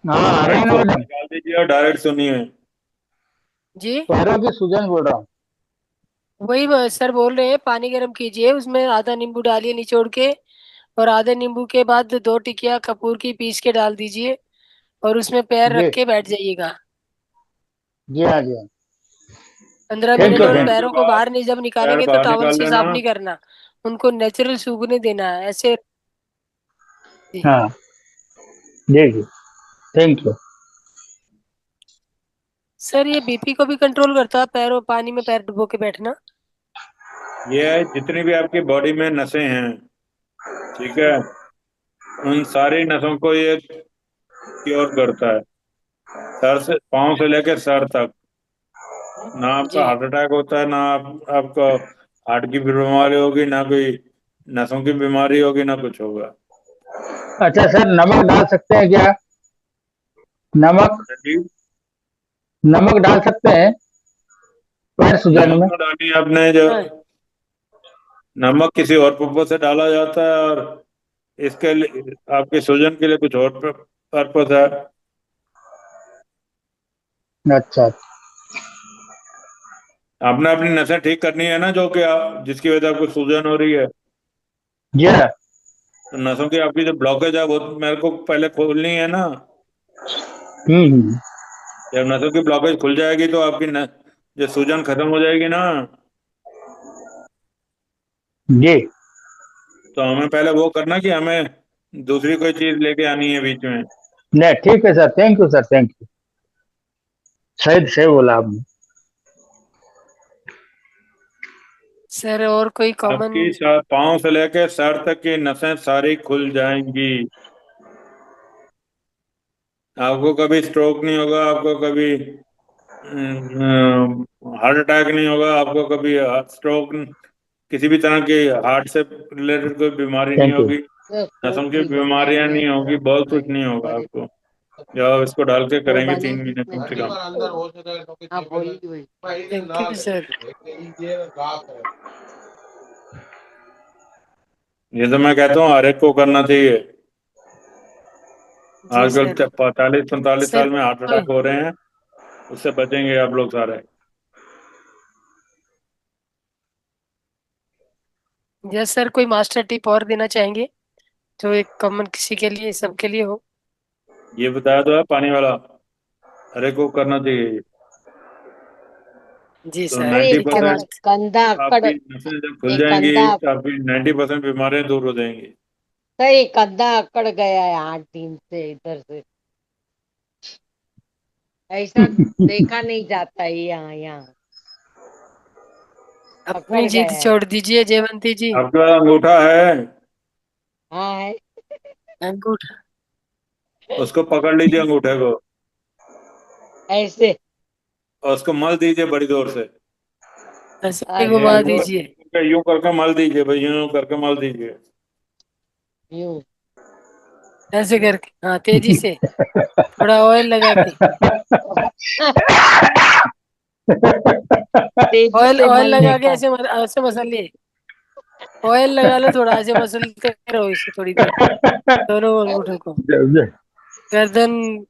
Speaker 11: हाँ, आ रही है ना
Speaker 4: हेडफोन
Speaker 11: मैडम।
Speaker 4: निकाल दीजिए और डायरेक्ट सुनिए।
Speaker 2: जी
Speaker 11: पैरों की सूजन बोल रहा हूँ।
Speaker 2: वही सर बोल रहे हैं, पानी गर्म कीजिए, उसमें आधा नींबू डालिए निचोड़ के, और आधे नींबू के बाद 2 टिकिया कपूर की पीस के डाल दीजिए, और उसमें पैर
Speaker 11: जी
Speaker 2: रख के बैठ जाइएगा।
Speaker 11: जी हाँ जी हाँ।
Speaker 2: 15 मिनट,
Speaker 11: थैंक यू
Speaker 2: और
Speaker 11: थैंक
Speaker 2: पैरों
Speaker 4: के
Speaker 2: को
Speaker 4: बाद
Speaker 2: बाहर नहीं, जब
Speaker 4: पैर
Speaker 2: निकालेंगे तो
Speaker 4: बाहर
Speaker 2: टॉवल
Speaker 4: निकाल
Speaker 2: से
Speaker 4: लेना।
Speaker 2: साफ नहीं करना, उनको नेचुरल सूखने देना है ऐसे।
Speaker 11: यू। हाँ जी जी, थैंक यू।
Speaker 2: सर ये बीपी को भी कंट्रोल करता है, पैरों पानी में पैर डुबो के बैठना?
Speaker 4: ये है, जितनी भी आपकी बॉडी में नसें हैं, ठीक है, उन सारी नसों को ये क्योर करता है। सर से, पाँव से लेकर सर तक। ना
Speaker 2: जी
Speaker 4: आपका हार्ट अटैक होता है, ना आपको हार्ट की बीमारी होगी, ना कोई नसों की बीमारी होगी, ना कुछ होगा।
Speaker 11: अच्छा सर, नमक डाल सकते हैं क्या? नमक,
Speaker 4: जी,
Speaker 11: नमक डाल सकते हैं पैर सूजन
Speaker 4: नमक
Speaker 11: में?
Speaker 4: तो डालिए आपने जो,
Speaker 2: हाँ
Speaker 4: नमक किसी और पर्पज से डाला जाता है, और इसके लिए आपके सूजन के लिए कुछ और पर्पज है।
Speaker 11: अच्छा।
Speaker 4: आपने अपनी नसें ठीक करनी है ना, जो कि आप जिसकी वजह से आपको सूजन हो रही है।
Speaker 11: जी हाँ।
Speaker 4: तो नसों की आपकी जो ब्लॉकेज है वो तो मेरे को पहले खोलनी है ना।
Speaker 11: हम्म।
Speaker 4: जब नसों की ब्लॉकेज खुल जाएगी तो आपकी जो सूजन खत्म हो जाएगी ना।
Speaker 11: जी।
Speaker 4: तो हमें पहले वो करना कि हमें दूसरी कोई चीज लेके आनी है बीच में।
Speaker 11: नहीं ठीक है sir, thank you sir, thank you. सही सही बोला आपने।
Speaker 2: सर, और कोई कॉमन?
Speaker 4: आपकी पाँव से लेकर सर तक की नसें सारी खुल जाएंगी। आपको कभी स्ट्रोक नहीं होगा, आपको कभी हार्ट अटैक नहीं होगा, आपको कभी स्ट्रोक किसी भी तरह की हार्ट से रिलेटेड कोई बीमारी नहीं
Speaker 11: थैंक यू।
Speaker 4: होगी, नसों की बीमारियां नहीं होगी, बहुत कुछ नहीं होगा आपको जब इसको डाल के करेंगे 3 महीने कम से कम।
Speaker 2: Thank you sir.
Speaker 4: ये तो मैं कहता हूँ हर एक को करना चाहिए।
Speaker 2: जी
Speaker 4: आजकल
Speaker 2: सर।
Speaker 4: 45-45
Speaker 2: सर
Speaker 4: साल में हार्ट अटैक हो रहे हैं, उससे बचेंगे आप लोग सारे।
Speaker 2: यस सर, कोई मास्टर टिप और देना चाहेंगे जो एक कॉमन किसी के लिए, सबके लिए हो?
Speaker 4: ये बताया तो है पानी वाला, हर एक को करना चाहिए।
Speaker 2: जी
Speaker 4: तो
Speaker 2: सर,
Speaker 9: अरे
Speaker 4: 90%
Speaker 9: कंधा अक्कड़,
Speaker 4: आपकी नसें जब खुल
Speaker 9: ये
Speaker 4: जाएंगी
Speaker 9: कंधा,
Speaker 4: तो आपकी 90% बीमारियां दूर हो जाएंगी।
Speaker 9: सही कंधा अकड़ गया है 8 दिन से इधर से, ऐसा देखा नहीं जाता है यहाँ यहाँ,
Speaker 2: अपनी
Speaker 9: अकड़
Speaker 2: जिद
Speaker 9: गया है।
Speaker 2: छोड़ दीजिए जयवंती जी।
Speaker 4: आपके पास अंगूठा है,
Speaker 9: हाँ है।
Speaker 2: अंगूठा
Speaker 4: उसको पकड़ लीजिए अंगूठे को,
Speaker 9: ऐसे
Speaker 4: और उसको मल दीजिए बड़ी जोर से।
Speaker 2: ऐसे
Speaker 4: ये
Speaker 2: घुमा
Speaker 9: अच्छा
Speaker 2: दीजिए,
Speaker 4: यूं करके मल दीजिए भाई, यूं करके मल दीजिए।
Speaker 9: यूं
Speaker 2: ऐसे करके, हाँ तेजी से, थोड़ा ऑयल लगा के।
Speaker 9: तेजी
Speaker 2: ऑयल
Speaker 9: से
Speaker 2: ऑयल
Speaker 9: मलने
Speaker 2: लगा के
Speaker 9: का।
Speaker 2: ऐसे मसलिए। ऑयल लगा लो थोड़ा, ऐसे मसलते रहो इसे थोड़ी देर, दोनों अंगूठों को। गर्दन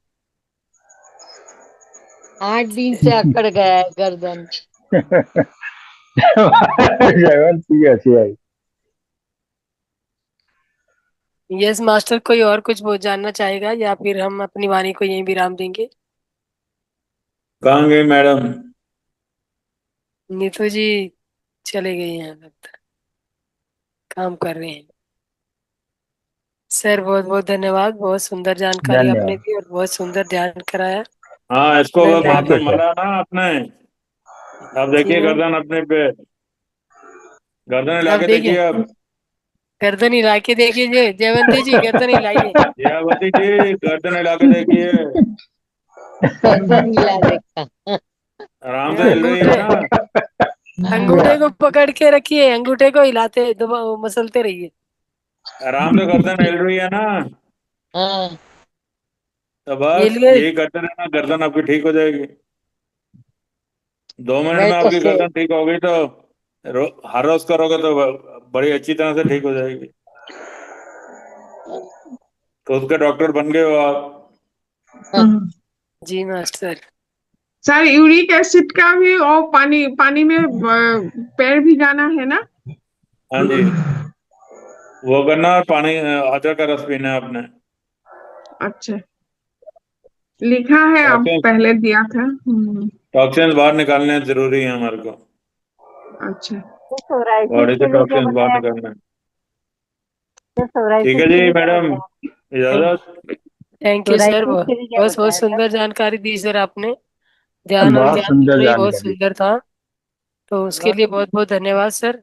Speaker 9: 8 दिन से अकड़ गया है गर्दन।
Speaker 11: जयवंती अच्छी आई।
Speaker 2: यस मास्टर, कोई और कुछ वो जानना चाहेगा या फिर हम अपनी वाणी को यहीं विराम देंगे?
Speaker 4: कहाँ गए मैडम?
Speaker 2: नीतू जी चले गए हैं, लगता है काम कर रहे हैं। सर बहुत बहुत धन्यवाद, बहुत सुंदर जानकारी आपने
Speaker 11: धन्यवाद।
Speaker 2: दी और बहुत सुंदर ध्यान कराया।
Speaker 4: हाँ, इसको अगर
Speaker 2: धन्यवाद।
Speaker 11: थैंक यू
Speaker 4: आपने
Speaker 11: सर।
Speaker 4: मला ना अपने, अब
Speaker 2: जी
Speaker 4: देखिए
Speaker 2: मैम,
Speaker 4: गर्दन अपने पे, गर्दन हिला
Speaker 2: अब
Speaker 4: के
Speaker 2: देखिए,
Speaker 4: देखिए अब।
Speaker 2: गर्दन हिला के देखिए जयवंती जी, गर्दन हिलाइए।
Speaker 4: जयावती जी गर्दन हिला के देखिए,
Speaker 9: गर्दन हिला देखा।
Speaker 4: आराम से हिल रही है
Speaker 2: अंगूठे
Speaker 4: ना?
Speaker 2: अंगूठे को पकड़ के रखिए, अंगूठे को हिलाते मसलते रहिए।
Speaker 4: आराम से गर्दन हिल रही है ना?
Speaker 9: हाँ
Speaker 4: तो बस
Speaker 2: हिलिए।
Speaker 4: यही गर्दन है ना, गर्दन आपकी ठीक हो जाएगी। 2 मिनट
Speaker 9: मैं
Speaker 4: में
Speaker 9: तो
Speaker 4: आपकी
Speaker 9: से
Speaker 4: गर्दन ठीक होगी तो हर रोज करोगे तो बड़ी अच्छी तरह से ठीक हो जाएगी। तो उसके डॉक्टर बन गए हो आप।
Speaker 2: जी मास्टर।
Speaker 5: सर यूरिक एसिड का भी, और पानी पानी में पैर भिगाना है ना?
Speaker 4: हाँ जी, वो करना, और पानी अदरक का रस पीना है आपने।
Speaker 5: अच्छा, लिखा है, आप
Speaker 4: टॉक्सिन्स
Speaker 5: पहले दिया था।
Speaker 4: टॉक्सिन्स बाहर निकालने जरूरी है हमारे को,
Speaker 5: अच्छा।
Speaker 10: तो सोराइसिस
Speaker 4: बॉडी से
Speaker 10: के लिए क्या
Speaker 4: टॉक्सिन्स बाहर
Speaker 10: बताया?
Speaker 4: निकालना है।
Speaker 10: तो
Speaker 4: ठीक
Speaker 10: सोराइसिस
Speaker 4: है
Speaker 10: के
Speaker 4: जी
Speaker 10: लिए क्या
Speaker 4: मैडम,
Speaker 10: बताया?
Speaker 4: इजाजत।
Speaker 2: थैंक यू सर,
Speaker 10: सोराइसिस
Speaker 2: बहुत
Speaker 10: के लिए क्या
Speaker 2: बहुत बहुत
Speaker 10: बताया था?
Speaker 2: सुंदर जानकारी दी सर आपने। ध्यान और
Speaker 11: बहुत
Speaker 2: ज्ञान
Speaker 11: सुंदर
Speaker 2: दोनों ही बहुत
Speaker 11: जानकारी।
Speaker 2: सुंदर था, तो उसके लिए बहुत बहुत धन्यवाद सर।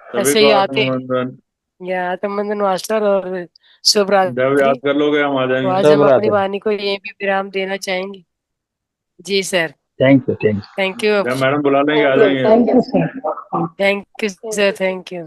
Speaker 4: सभी
Speaker 2: ऐसे
Speaker 4: को
Speaker 2: ही आते
Speaker 4: आत्मबंधन,
Speaker 2: या आत्मबंधन मास्टर और शुभ
Speaker 4: जब
Speaker 2: रात्रि।
Speaker 4: याद कर लोगे हम आ
Speaker 2: तो
Speaker 4: जाएंगे।
Speaker 2: आज
Speaker 11: शुभ
Speaker 2: हम अपनी
Speaker 11: रात्रि।
Speaker 2: वाणी को यहीं भी विराम देना चाहेंगे। जी sir,
Speaker 11: thank you.
Speaker 2: Thank you.
Speaker 4: जब मैडम बुला लेंगे आ
Speaker 10: थैंक यू
Speaker 4: जाएंगे।
Speaker 10: Sir.
Speaker 2: Thank you sir, thank you.